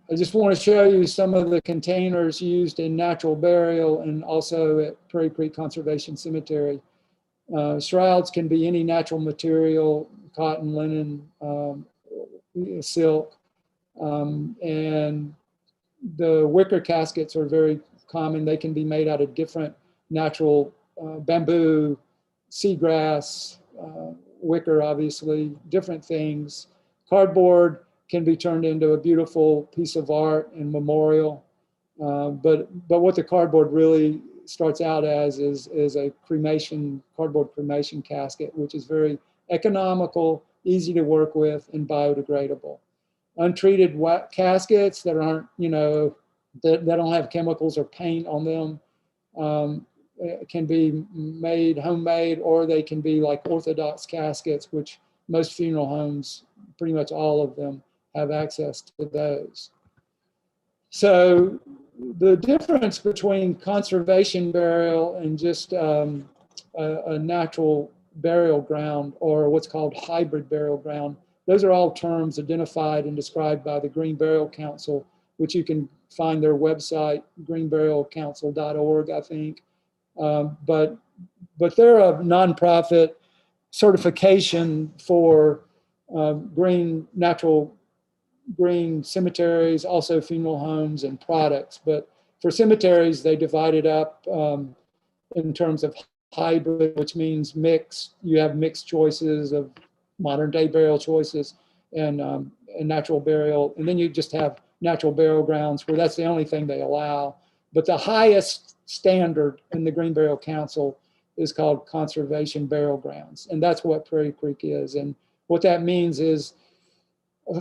I just want to show you some of the containers used in natural burial and also at Prairie Creek Conservation Cemetery. Shrouds can be any natural material, cotton, linen, silk, and the wicker caskets are very common. They can be made out of different natural bamboo, seagrass, wicker, obviously, different things. Cardboard can be turned into a beautiful piece of art and memorial. But what the cardboard really starts out as is a cardboard cremation casket, which is very economical, easy to work with, and biodegradable. Untreated caskets that aren't, that don't have chemicals or paint on them can be made homemade, or they can be like orthodox caskets, which most funeral homes, pretty much all of them, have access to those. So the difference between conservation burial and just a natural burial ground, or what's called hybrid burial ground, those are all terms identified and described by the Green Burial Council, which you can find their website, greenburialcouncil.org, I think. But they're a nonprofit certification for natural green cemeteries, also funeral homes and products. But for cemeteries, they divide it up in terms of hybrid, which means mixed. You have mixed choices of modern day burial choices and natural burial. And then you just have natural burial grounds where that's the only thing they allow. But the highest standard in the Green Burial Council is called conservation burial grounds. And that's what Prairie Creek is. And what that means is,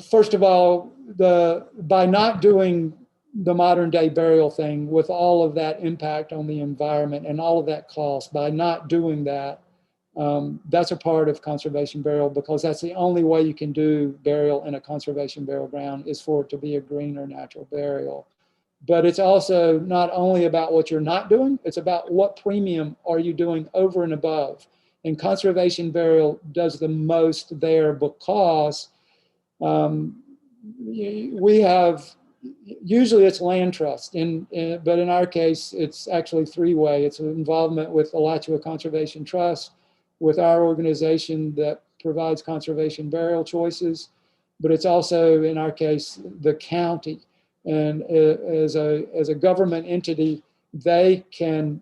first of all, by not doing the modern day burial thing with all of that impact on the environment and all of that cost, by not doing that, that's a part of conservation burial, because that's the only way you can do burial in a conservation burial ground, is for it to be a green or natural burial. But it's also not only about what you're not doing, it's about what premium are you doing over and above. And conservation burial does the most there because we have, usually it's land trust, but in our case, it's actually three-way. It's an involvement with Alachua Conservation Trust, with our organization that provides conservation burial choices, but it's also, in our case, the county. And as a government entity, they can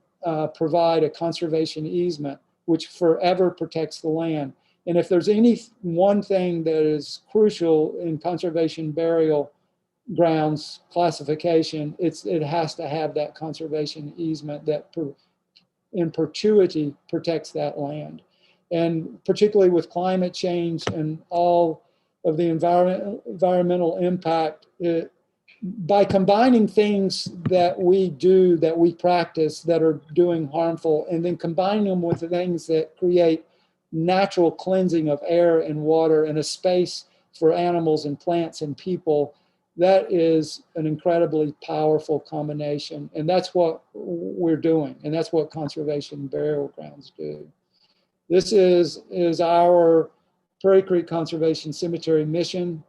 provide a conservation easement, which forever protects the land. And if there's any one thing that is crucial in conservation burial grounds classification, it has to have that conservation easement that in perpetuity protects that land. And particularly with climate change and all of the environmental impact, by combining things that we do, that we practice that are doing harmful, and then combining them with the things that create natural cleansing of air and water and a space for animals and plants and people, that is an incredibly powerful combination. And that's what we're doing. And that's what conservation burial grounds do. This is our Prairie Creek Conservation Cemetery mission.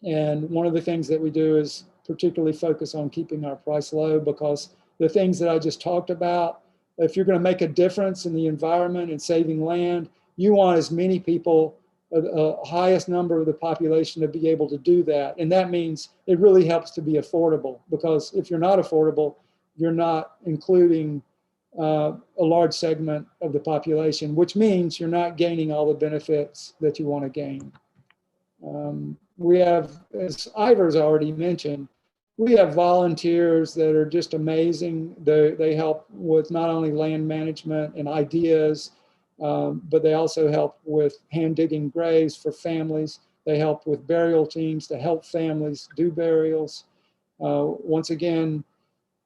And one of the things that we do is particularly focus on keeping our price low, because the things that I just talked about, if you're going to make a difference in the environment and saving land, you want as many people, highest number of the population, to be able to do that. And that means it really helps to be affordable, because if you're not affordable, you're not including a large segment of the population, which means you're not gaining all the benefits that you want to gain. We have, as Ivor's already mentioned, we have volunteers that are just amazing. They help with not only land management and ideas, but they also help with hand digging graves for families. They help with burial teams to help families do burials. Once again,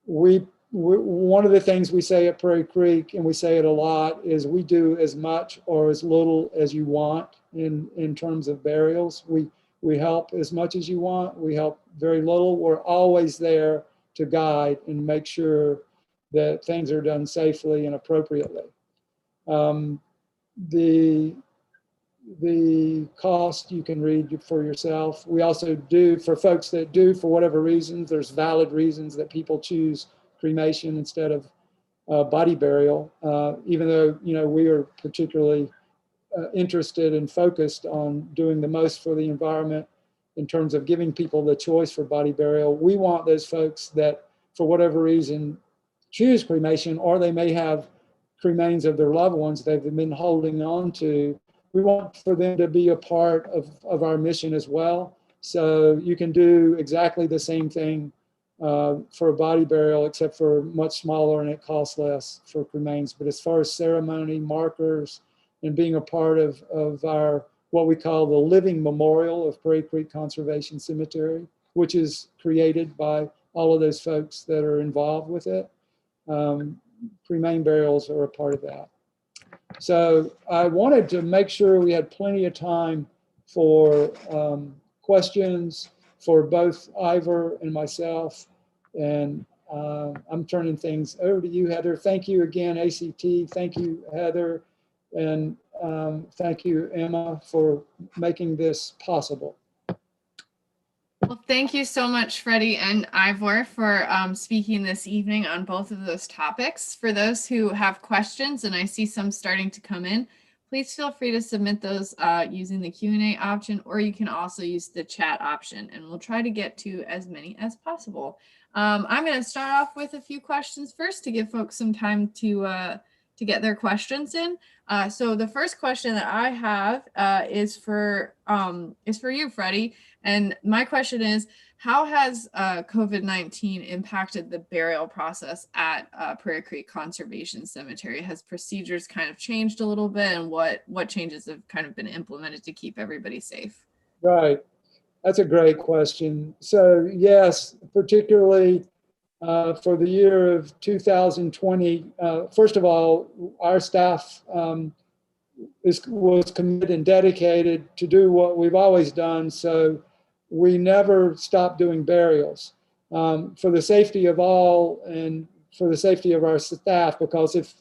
one of the things we say at Prairie Creek, and we say it a lot, is we do as much or as little as you want in terms of burials. We help as much as you want. We help very little. We're always there to guide and make sure that things are done safely and appropriately. The cost you can read for yourself. We also do, for folks that do, for whatever reasons, there's valid reasons that people choose cremation instead of body burial, even though, you know, we are particularly interested and focused on doing the most for the environment in terms of giving people the choice for body burial. We want those folks that, for whatever reason, choose cremation, or they may have remains of their loved ones they've been holding on to. We want for them to be a part of our mission as well. So you can do exactly the same thing for a body burial, except for much smaller, and it costs less for cremains. But as far as ceremony, markers, and being a part of our, what we call the living memorial of Prairie Creek Conservation Cemetery, which is created by all of those folks that are involved with it. Cremain burials are a part of that. So I wanted to make sure we had plenty of time for questions for both Ivor and myself. And I'm turning things over to you, Heather. Thank you again, ACT. Thank you, Heather. And thank you, Emma, for making this possible. Well, thank you so much, Freddie and Ivor, for speaking this evening on both of those topics. For those who have questions, and I see some starting to come in, please feel free to submit those using the Q&A option, or you can also use the chat option, and we'll try to get to as many as possible. I'm going to start off with a few questions first to give folks some time to get their questions in. So the first question that I have is for you, Freddie. And my question is, how has COVID-19 impacted the burial process at Prairie Creek Conservation Cemetery? Has procedures kind of changed a little bit, and what changes have kind of been implemented to keep everybody safe? Right. That's a great question. So yes, particularly for the year of 2020, first of all, our staff was committed and dedicated to do what we've always done. So we never stopped doing burials for the safety of all and for the safety of our staff, because if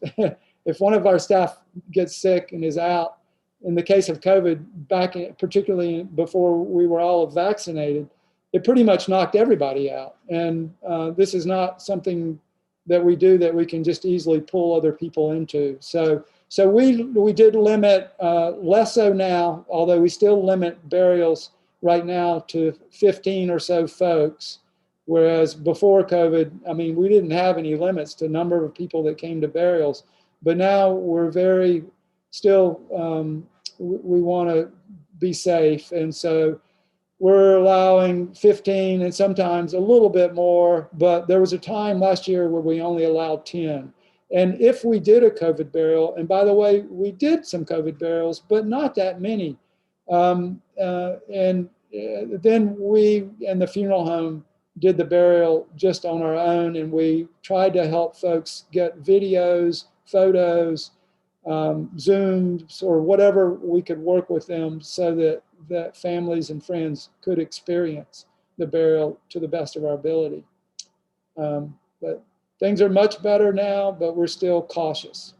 if one of our staff gets sick and is out, in the case of COVID, particularly before we were all vaccinated, it pretty much knocked everybody out. And this is not something that we do that we can just easily pull other people into. So we did limit, less so now, although we still limit burials right now to 15 or so folks. Whereas before COVID, I mean, we didn't have any limits to number of people that came to burials. But now we're very still, we want to be safe. And so we're allowing 15 and sometimes a little bit more. But there was a time last year where we only allowed 10. And if we did a COVID burial, and by the way, we did some COVID burials, but not that many. Then we and the funeral home did the burial just on our own, and we tried to help folks get videos, photos, Zooms, or whatever we could work with them so that families and friends could experience the burial to the best of our ability. But things are much better now, but we're still cautious.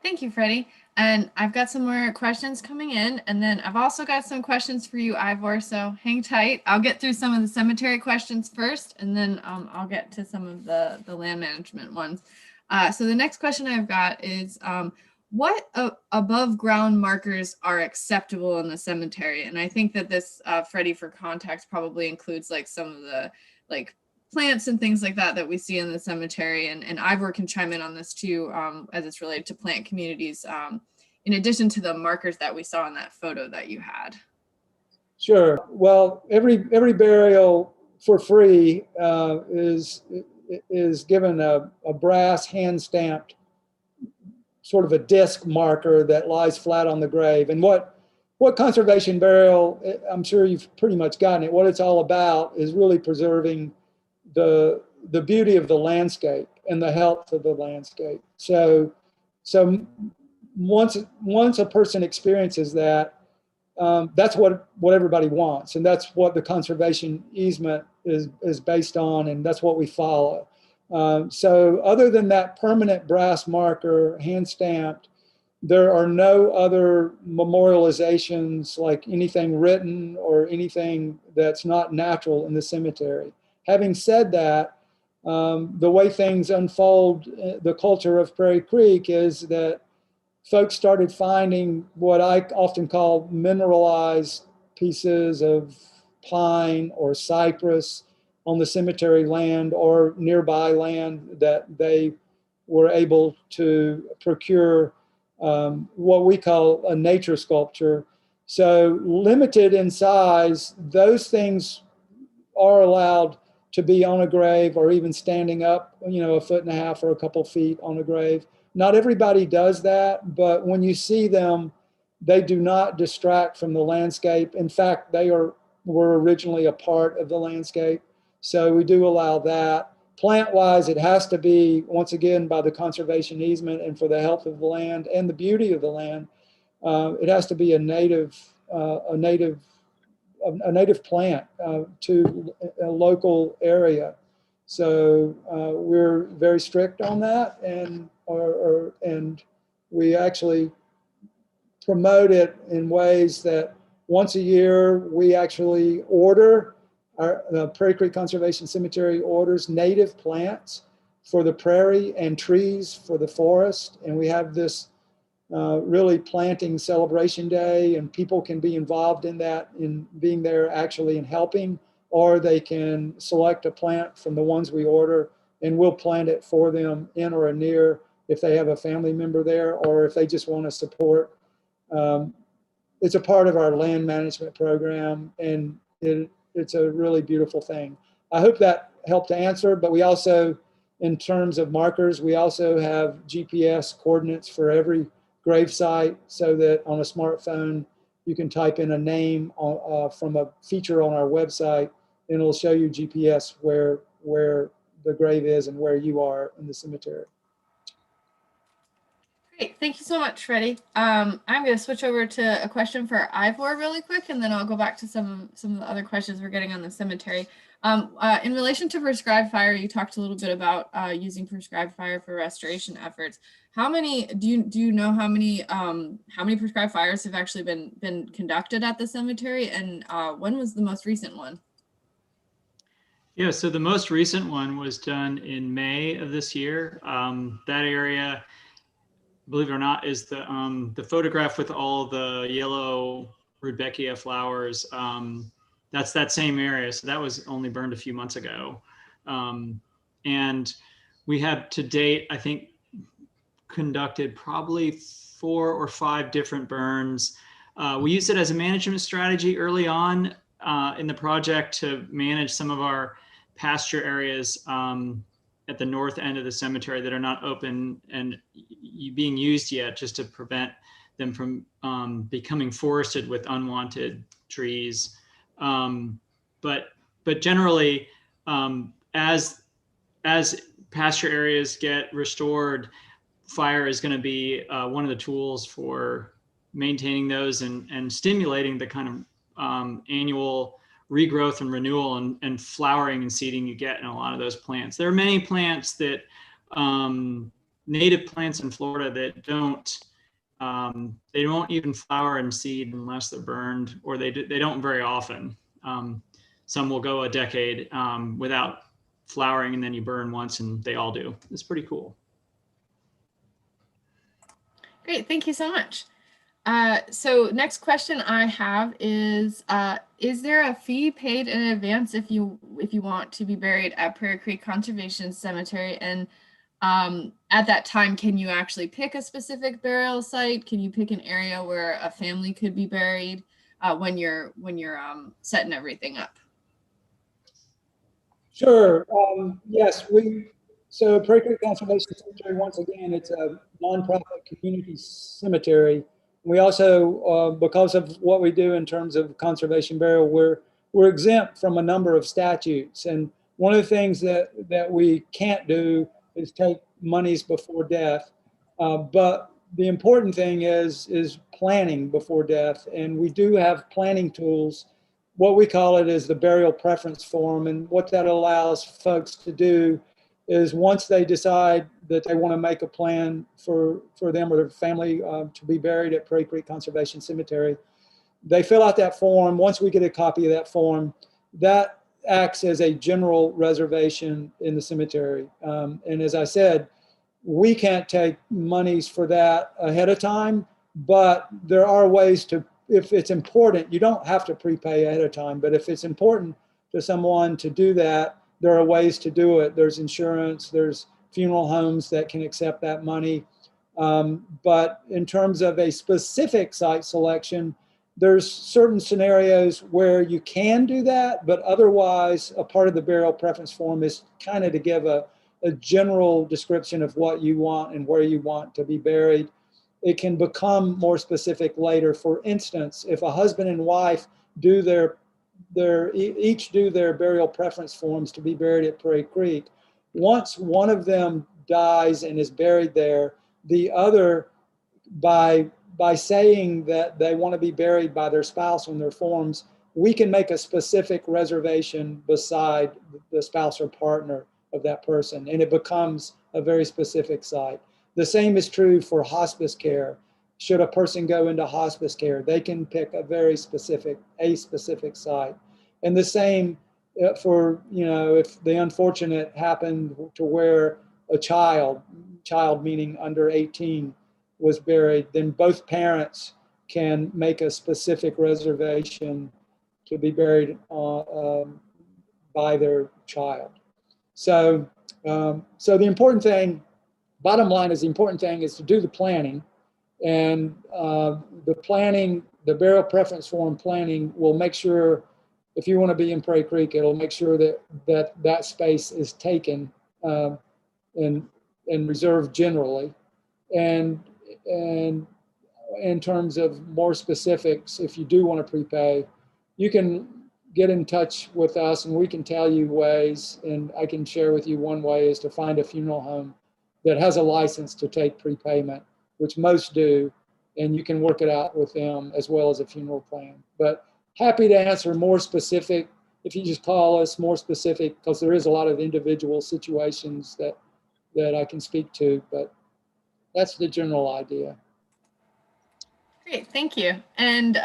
Thank you, Freddie. And I've got some more questions coming in, and then I've also got some questions for you, Ivor, so hang tight. I'll get through some of the cemetery questions first, and then I'll get to some of the land management ones. So the next question I've got is, what above ground markers are acceptable in the cemetery? And I think that this, Freddie, for context, probably includes like some of the like plants and things like that we see in the cemetery. And Ivor can chime in on this too, as it's related to plant communities, in addition to the markers that we saw in that photo that you had. Sure. Well, every burial for free is given a brass hand-stamped sort of a disc marker that lies flat on the grave. And what conservation burial, I'm sure you've pretty much gotten it, what it's all about is really preserving the beauty of the landscape and the health of the landscape. So once a person experiences that, that's what everybody wants, and that's what the conservation easement is based on, and that's what we follow. So other than that permanent brass marker, hand stamped, there are no other memorializations like anything written or anything that's not natural in the cemetery. Having said that, the way things unfold, the culture of Prairie Creek is that folks started finding what I often call mineralized pieces of pine or cypress on the cemetery land or nearby land that they were able to procure what we call a nature sculpture. So limited in size, those things are allowed to be on a grave or even standing up, a 1.5 feet or a couple feet on a grave. Not everybody does that, but when you see them, they do not distract from the landscape. In fact, they were originally a part of the landscape. So we do allow that. Plant-wise, it has to be, once again, by the conservation easement and for the health of the land and the beauty of the land, it has to be a native plant to a local area. So we're very strict on that, and we actually promote it in ways that once a year we actually order. The Prairie Creek Conservation Cemetery orders native plants for the prairie and trees for the forest, and we have this really planting celebration day, and people can be involved in that, in being there actually and helping, or they can select a plant from the ones we order and we'll plant it for them in or near if they have a family member there or if they just want to support. It's a part of our land management program, and it's a really beautiful thing. I hope that helped to answer, but we also, in terms of markers, we also have GPS coordinates for every grave site so that on a smartphone, you can type in a name from a feature on our website, and it'll show you GPS where the grave is and where you are in the cemetery. Great. Thank you so much, Freddie. I'm going to switch over to a question for Ivor really quick, and then I'll go back to some of the other questions we're getting on the cemetery. In relation to prescribed fire, you talked a little bit about using prescribed fire for restoration efforts. How many do you know how many prescribed fires have actually been conducted at the cemetery, and when was the most recent one? Yeah, so the most recent one was done in May of this year. That area, believe it or not, is the photograph with all the yellow Rudbeckia flowers. That's that same area. So that was only burned a few months ago. And we have to date, I think, conducted probably 4 or 5 different burns. We used it as a management strategy early on in the project to manage some of our pasture areas at the north end of the cemetery that are not open and being used yet, just to prevent them from becoming forested with unwanted trees. But generally, as pasture areas get restored, fire is going to be one of the tools for maintaining those and stimulating the kind of annual regrowth and renewal and flowering and seeding you get in a lot of those plants. There are many plants that native plants in Florida that they don't even flower and seed unless they're burned, or they don't very often. Some will go a decade without flowering, and then you burn once and they all do. It's pretty cool. Great, thank you so much. So next question I have is there a fee paid in advance if you want to be buried at Prairie Creek Conservation Cemetery? And at that time, can you actually pick a specific burial site? Can you pick an area where a family could be buried when you're setting everything up? Sure. Yes, so Prairie Creek Conservation Cemetery, once again, it's a nonprofit community cemetery. We also, because of what we do in terms of conservation burial, we're exempt from a number of statutes. And one of the things that we can't do is take monies before death. But the important thing is planning before death. And we do have planning tools. What we call it is the burial preference form. And what that allows folks to do is, once they decide that they want to make a plan for them or their family to be buried at Prairie Creek Conservation Cemetery, they fill out that form. Once we get a copy of that form, that acts as a general reservation in the cemetery. And as I said, we can't take monies for that ahead of time, but there are ways to, if it's important, you don't have to prepay ahead of time, but if it's important to someone to do that, there are ways to do it. There's insurance, there's funeral homes that can accept that money. But in terms of a specific site selection, there's certain scenarios where you can do that, but otherwise a part of the burial preference form is kind of to give a general description of what you want and where you want to be buried. It can become more specific later. For instance, if a husband and wife do each do their burial preference forms to be buried at Prairie Creek, once one of them dies and is buried there, the other, by saying that they want to be buried by their spouse on their forms, we can make a specific reservation beside the spouse or partner of that person, and it becomes a very specific site. The same is true for hospice care. Should a person go into hospice care, they can pick a specific site. And the same for, if the unfortunate happened to where a child meaning under 18, was buried, then both parents can make a specific reservation to be buried by their child. So the important thing, bottom line is, the important thing is to do the planning, and the burial preference form planning will make sure, if you want to be in Prairie Creek, it'll make sure that space is taken and reserved generally. And in terms of more specifics, if you do want to prepay, you can get in touch with us and we can tell you ways, and I can share with you one way is to find a funeral home that has a license to take prepayment. which most do, and you can work it out with them as well as a funeral plan. But happy to answer more specific, if you just call us more specific, because there is a lot of individual situations that I can speak to, but that's the general idea. Great, thank you. And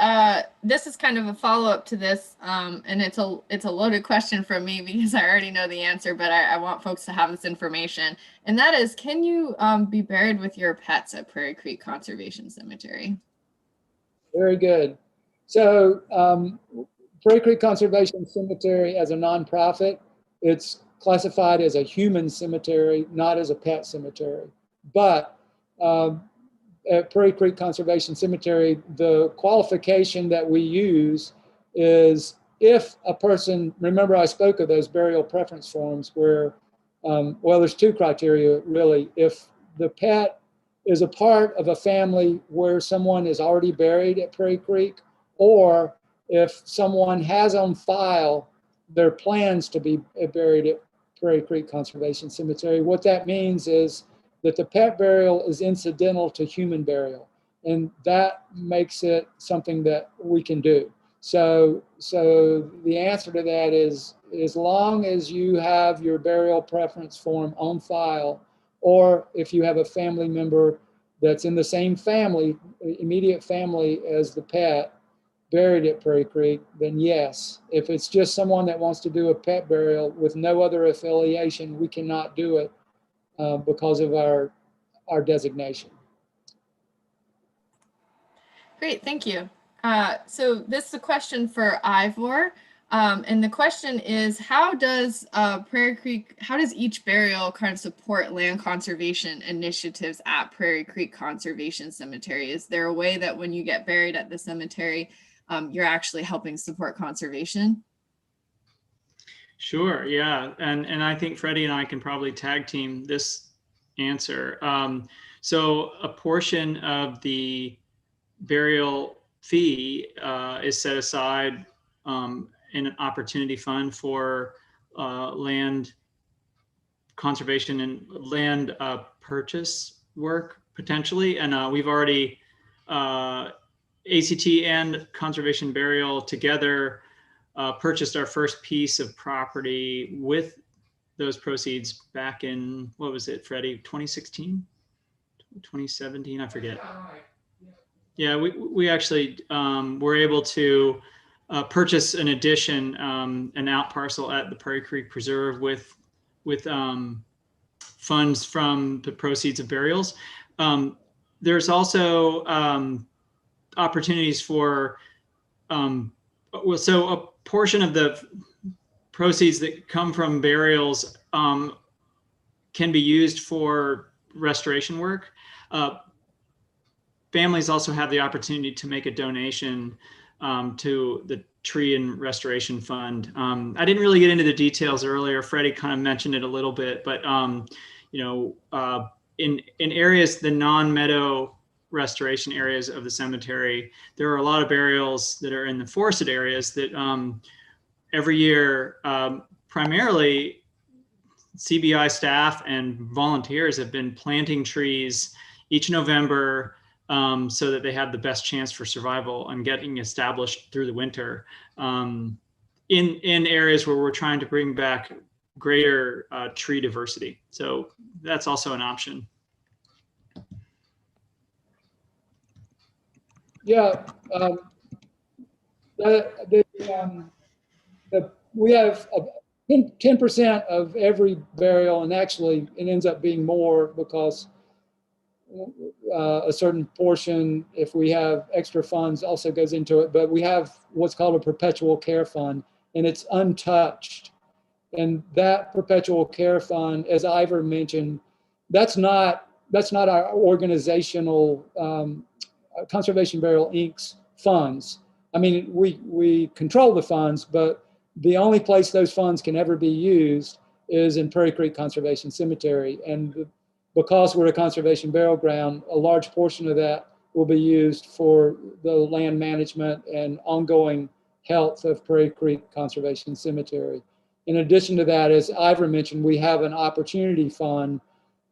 this is kind of a follow-up to this, and it's a loaded question from me because I already know the answer, but I want folks to have this information. And that is, can you be buried with your pets at Prairie Creek Conservation Cemetery? Very good. So Prairie Creek Conservation Cemetery, as a nonprofit, it's classified as a human cemetery, not as a pet cemetery. But at Prairie Creek Conservation Cemetery, the qualification that we use is if a person, remember I spoke of those burial preference forms where, well, there's two criteria really. If the pet is a part of a family where someone is already buried at Prairie Creek, or if someone has on file their plans to be buried at Prairie Creek Conservation Cemetery, what that means is that the pet burial is incidental to human burial, and that makes it something that we can do. So the answer to that is, as long as you have your burial preference form on file, or if you have a family member that's in the same family, immediate family as the pet, buried at Prairie Creek, then yes. If it's just someone that wants to do a pet burial with no other affiliation, we cannot do it because of our designation. Great, thank you. So this is a question for Ivor. And the question is, how does Prairie Creek, how does each burial kind of support land conservation initiatives at Prairie Creek Conservation Cemetery? Is there a way that when you get buried at the cemetery, you're actually helping support conservation? Sure, yeah. And I think Freddie and I can probably tag team this answer. So a portion of the burial fee is set aside in an opportunity fund for land conservation and land purchase work potentially. And we've already, ACT and Conservation Burial together purchased our first piece of property with those proceeds back in, what was it, Freddie, 2016? 2017, I forget. Yeah, we actually were able to purchase an addition, an out parcel at the Prairie Creek Preserve with funds from the proceeds of burials. There's also opportunities for, well, so a portion of the proceeds that come from burials can be used for restoration work. Families also have the opportunity to make a donation to the Tree and Restoration Fund. I didn't really get into the details earlier. Freddie kind of mentioned it a little bit, but you know, in areas, the non-meadow restoration areas of the cemetery, there are a lot of burials that are in the forested areas that every year, primarily CBI staff and volunteers have been planting trees each November so that they have the best chance for survival and getting established through the winter in areas where we're trying to bring back greater tree diversity. So that's also an option. Yeah, we have 10% of every burial, and actually it ends up being more because a certain portion, if we have extra funds, also goes into it. But we have what's called a perpetual care fund, and it's untouched. And that perpetual care fund, as Ivor mentioned, that's not our organizational Conservation Burial Inc.'s funds. I mean, we control the funds, but the only place those funds can ever be used is in Prairie Creek Conservation Cemetery. And because we're a conservation burial ground, a large portion of that will be used for the land management and ongoing health of Prairie Creek Conservation Cemetery. In addition to that, as Ivor mentioned, we have an opportunity fund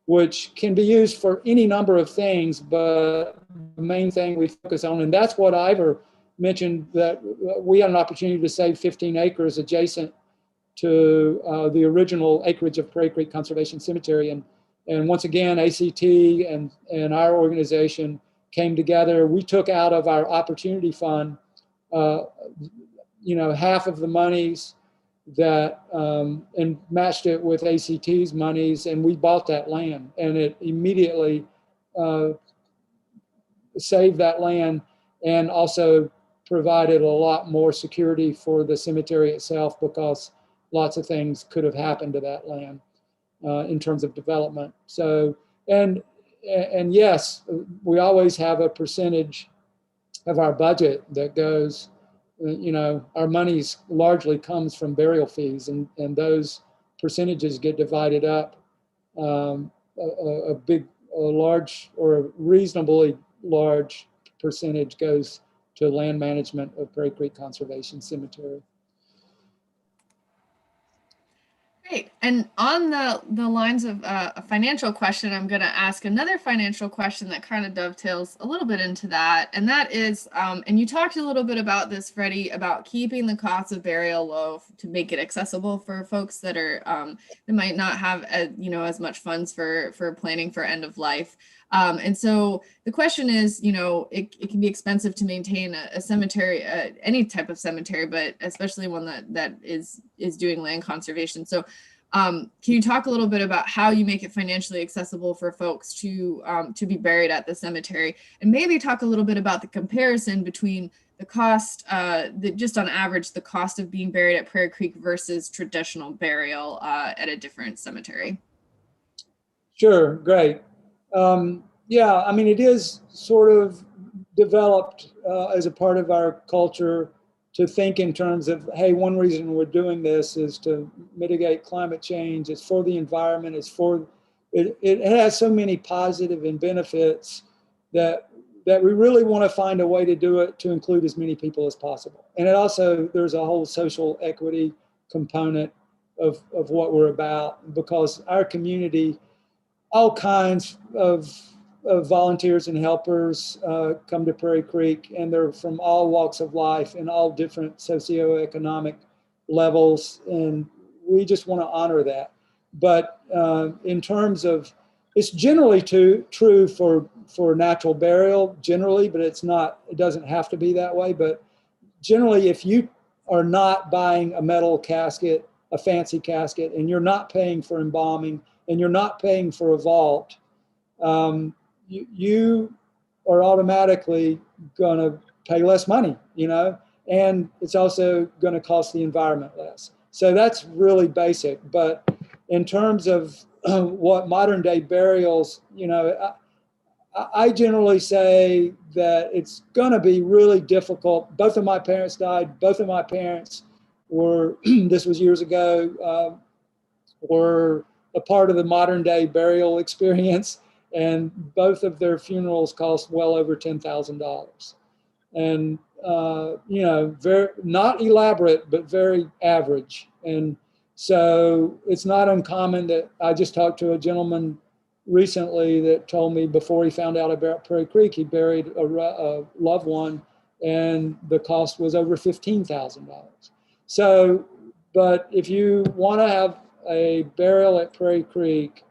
which can be used for any number of things, but the main thing we focus on, and that's what Ivor mentioned, that we had an opportunity to save 15 acres adjacent to the original acreage of Prairie Creek Conservation Cemetery. And once again, ACT and our organization came together. We took out of our opportunity fund, half of the monies that, and matched it with ACT's monies, and we bought that land, and it immediately saved that land and also provided a lot more security for the cemetery itself, because lots of things could have happened to that land in terms of development. So, and yes, we always have a percentage of our budget that goes, our monies largely comes from burial fees, and those percentages get divided up. A large or a reasonably large percentage goes to land management of Prairie Creek Conservation Cemetery. Great. And on the lines of a financial question, I'm going to ask another financial question that kind of dovetails a little bit into that. And that is, and you talked a little bit about this, Freddie, about keeping the cost of burial low to make it accessible for folks that are that might not have as much funds for planning for end of life. And so the question is, it can be expensive to maintain a cemetery, any type of cemetery, but especially one that is doing land conservation. So can you talk a little bit about how you make it financially accessible for folks to be buried at the cemetery, and maybe talk a little bit about the comparison between the cost, just on average, the cost of being buried at Prairie Creek versus traditional burial at a different cemetery? Sure, great. Yeah, I mean, it is sort of developed as a part of our culture to think in terms of, hey, one reason we're doing this is to mitigate climate change. It's for the environment. It has so many positive and benefits that we really want to find a way to do it to include as many people as possible. And it also, there's a whole social equity component of what we're about, because our community, all kinds of volunteers and helpers come to Prairie Creek, and they're from all walks of life and all different socioeconomic levels, and we just want to honor that. But in terms of, it's generally true for natural burial generally, but it doesn't have to be that way. But generally, if you are not buying a metal casket, a fancy casket, and you're not paying for embalming, and you're not paying for a vault, you are automatically going to pay less money, and it's also going to cost the environment less. So that's really basic. But in terms of what modern day burials, I generally say that it's going to be really difficult. Both of my parents died. Both of my parents were, this was years ago, were a part of the modern day burial experience, and both of their funerals cost well over $10,000. And very not elaborate, but very average. And so it's not uncommon that I just talked to a gentleman recently that told me before he found out about Prairie Creek, he buried a loved one, and the cost was over $15,000. So, but if you want to have a burial at Prairie Creek,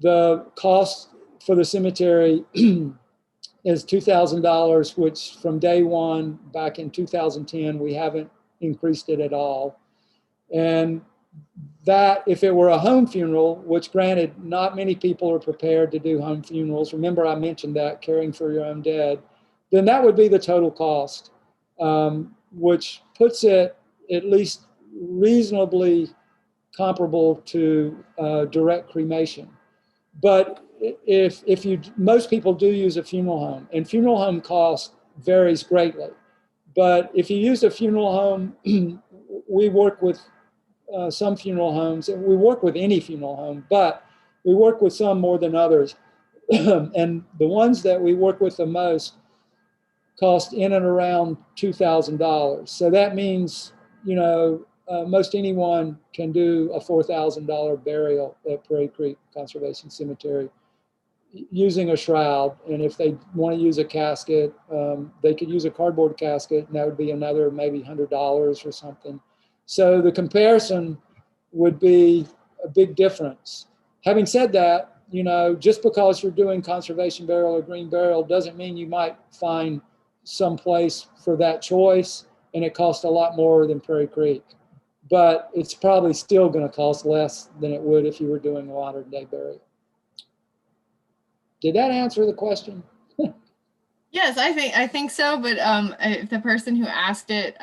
the cost for the cemetery is $2,000, which from day one back in 2010, we haven't increased it at all. And that, if it were a home funeral, which granted, not many people are prepared to do home funerals. Remember, I mentioned that, caring for your own dead. Then that would be the total cost, which puts it at least reasonably comparable to direct cremation. But most people do use a funeral home, and funeral home cost varies greatly. But if you use a funeral home, we work with some funeral homes, and we work with any funeral home, but we work with some more than others. And the ones that we work with the most cost in and around $2,000. So that means, most anyone can do a $4,000 burial at Prairie Creek Conservation Cemetery using a shroud. And if they want to use a casket, they could use a cardboard casket, and that would be another maybe $100 or something. So the comparison would be a big difference. Having said that, you know, just because you're doing conservation burial or green burial doesn't mean you might find some place for that choice, and it costs a lot more than Prairie Creek. But it's probably still going to cost less than it would if you were doing a modern day burial. Did that answer the question? Yes, I think so. But if the person who asked it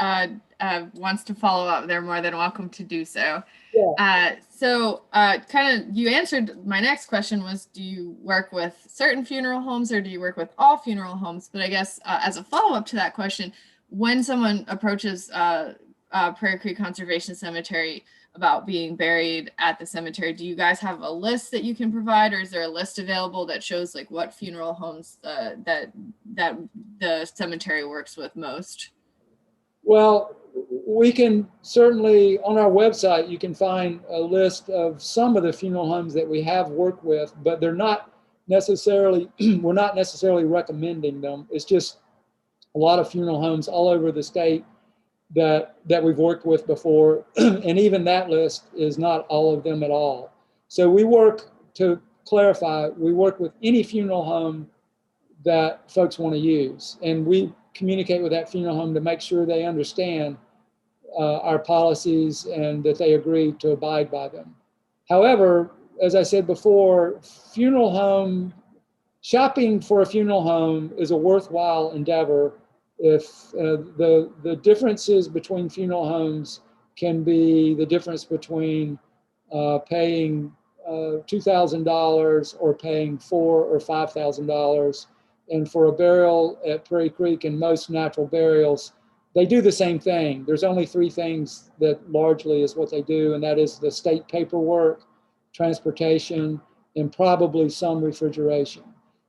wants to follow up, they're more than welcome to do so. Yeah. Kind of, you answered my next question was, do you work with certain funeral homes or do you work with all funeral homes? But I guess as a follow-up to that question, when someone approaches Prairie Creek Conservation Cemetery about being buried at the cemetery, do you guys have a list that you can provide, or is there a list available that shows like what funeral homes that the cemetery works with most? Well, we can certainly, on our website, you can find a list of some of the funeral homes that we have worked with, but they're not necessarily, we're not necessarily recommending them. It's just a lot of funeral homes all over the state that we've worked with before. And even that list is not all of them at all. So we work, to clarify, we work with any funeral home that folks want to use. And we communicate with that funeral home to make sure they understand our policies and that they agree to abide by them. However, as I said before, funeral home, shopping for a funeral home is a worthwhile endeavor if the differences between funeral homes can be the difference between paying $2,000 or paying $4,000 or $5,000. And for a burial at Prairie Creek and most natural burials, they do the same thing. There's only three things that largely is what they do, and that is the state paperwork, transportation, and probably some refrigeration.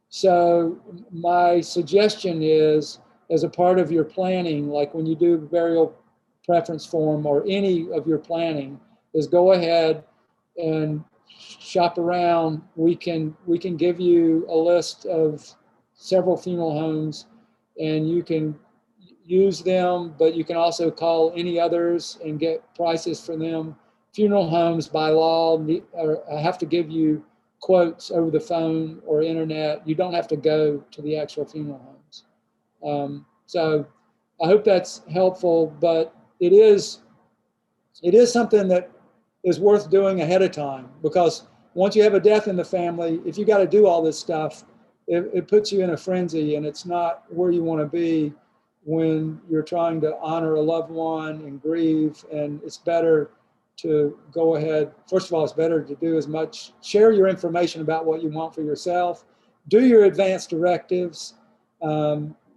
So my suggestion is, as a part of your planning, like when you do burial preference form or any of your planning, is go ahead and shop around. We can give you a list of several funeral homes, and you can use them, but you can also call any others and get prices for them. Funeral homes by law have to give you quotes over the phone or internet. You don't have to go to the actual funeral homes. So I hope that's helpful, but it is something that is worth doing ahead of time, because once you have a death in the family, if you got to do all this stuff, it puts you in a frenzy, and it's not where you want to be when you're trying to honor a loved one and grieve. And it's better to go ahead. First of all, it's better to do as much, share your information about what you want for yourself, do your advance directives,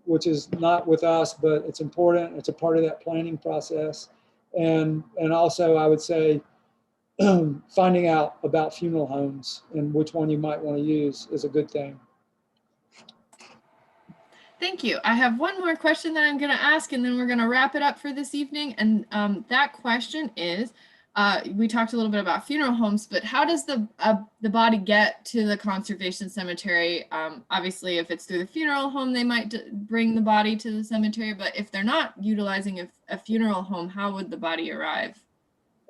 which is not with us, but it's important. It's a part of that planning process. And also, I would say, finding out about funeral homes and which one you might want to use is a good thing. Thank you. I have one more question that I'm going to ask, and then we're going to wrap it up for this evening. And that question is, we talked a little bit about funeral homes, but how does the body get to the conservation cemetery? Obviously, if it's through the funeral home, they might bring the body to the cemetery, but if they're not utilizing a funeral home, how would the body arrive?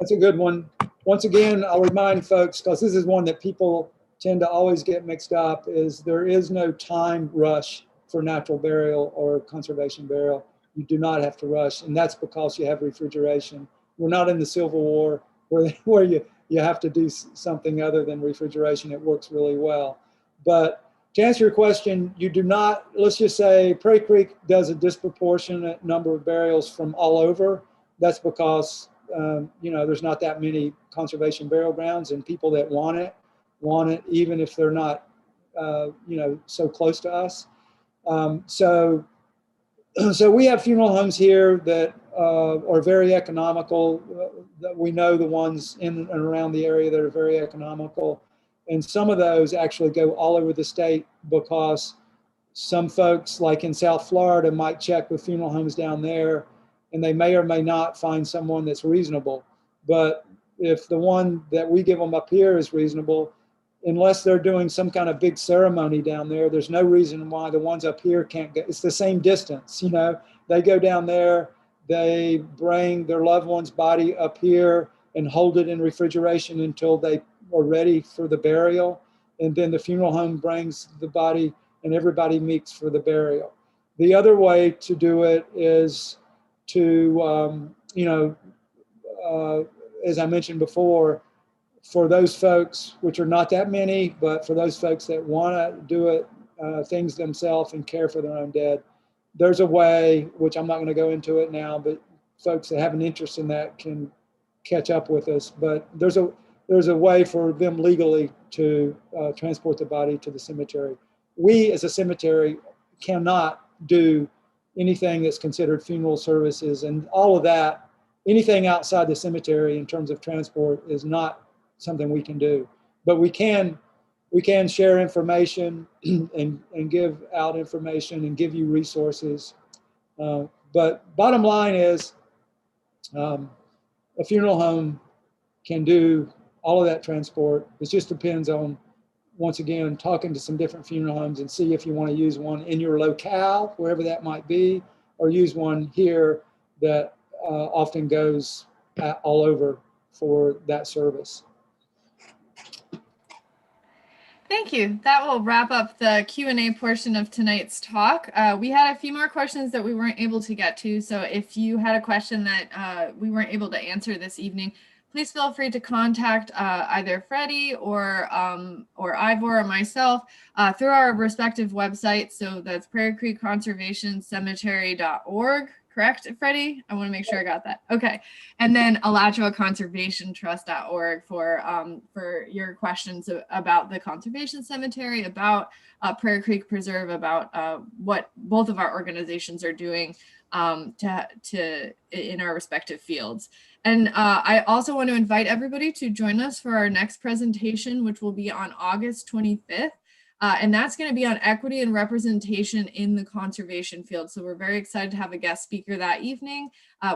That's a good one. Once again, I'll remind folks, because this is one that people tend to always get mixed up, is there is no time rush for natural burial or conservation burial. You do not have to rush, and that's because you have refrigeration. We're not in the Civil War where you have to do something other than refrigeration. It works really well. But to answer your question, you do not, let's just say Prairie Creek does a disproportionate number of burials from all over. That's because there's not that many conservation burial grounds, and people that want it even if they're not so close to us. So we have funeral homes here that are very economical. We know the ones in and around the area that are very economical. And some of those actually go all over the state, because some folks, like in South Florida, might check with funeral homes down there and they may or may not find someone that's reasonable. But if the one that we give them up here is reasonable, unless they're doing some kind of big ceremony down there, there's no reason why the ones up here can't get. It's the same distance, you know. They go down there, they bring their loved one's body up here and hold it in refrigeration until they are ready for the burial. And then the funeral home brings the body and everybody meets for the burial. The other way to do it is to, as I mentioned before, for those folks, which are not that many, but for those folks that want to do it, things themselves and care for their own dead, there's a way, which I'm not going to go into it now, but folks that have an interest in that can catch up with us. But there's a way for them legally to transport the body to the cemetery. We, as a cemetery, cannot do anything that's considered funeral services, and all of that. Anything outside the cemetery in terms of transport is not something we can do. But we can share information and give out information and give you resources. But bottom line is, a funeral home can do all of that transport. It just depends on, once again, talking to some different funeral homes and see if you want to use one in your locale, wherever that might be, or use one here that often goes all over for that service. Thank you. That will wrap up the Q&A portion of tonight's talk. We had a few more questions that we weren't able to get to. So if you had a question that we weren't able to answer this evening, please feel free to contact either Freddie or Ivor or myself through our respective websites. So that's prairiecreekconservationcemetery.org. Correct, Freddie? I want to make sure I got that. Okay. And then alachuaconservationtrust.org for your questions about the conservation cemetery, about Prairie Creek Preserve, about what both of our organizations are doing in our respective fields. And I also want to invite everybody to join us for our next presentation, which will be on August 25th. And that's going to be on equity and representation in the conservation field. So we're very excited to have a guest speaker that evening.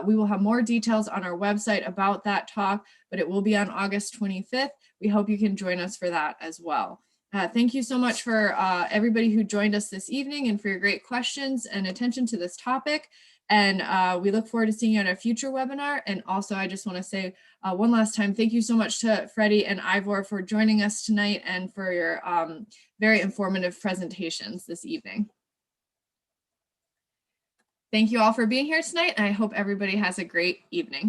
We will have more details on our website about that talk, but it will be on August 25th. We hope you can join us for that as well. Thank you so much for everybody who joined us this evening and for your great questions and attention to this topic. And we look forward to seeing you at a future webinar. And also, I just want to say one last time, thank you so much to Freddie and Ivor for joining us tonight and for your very informative presentations this evening. Thank you all for being here tonight. And I hope everybody has a great evening.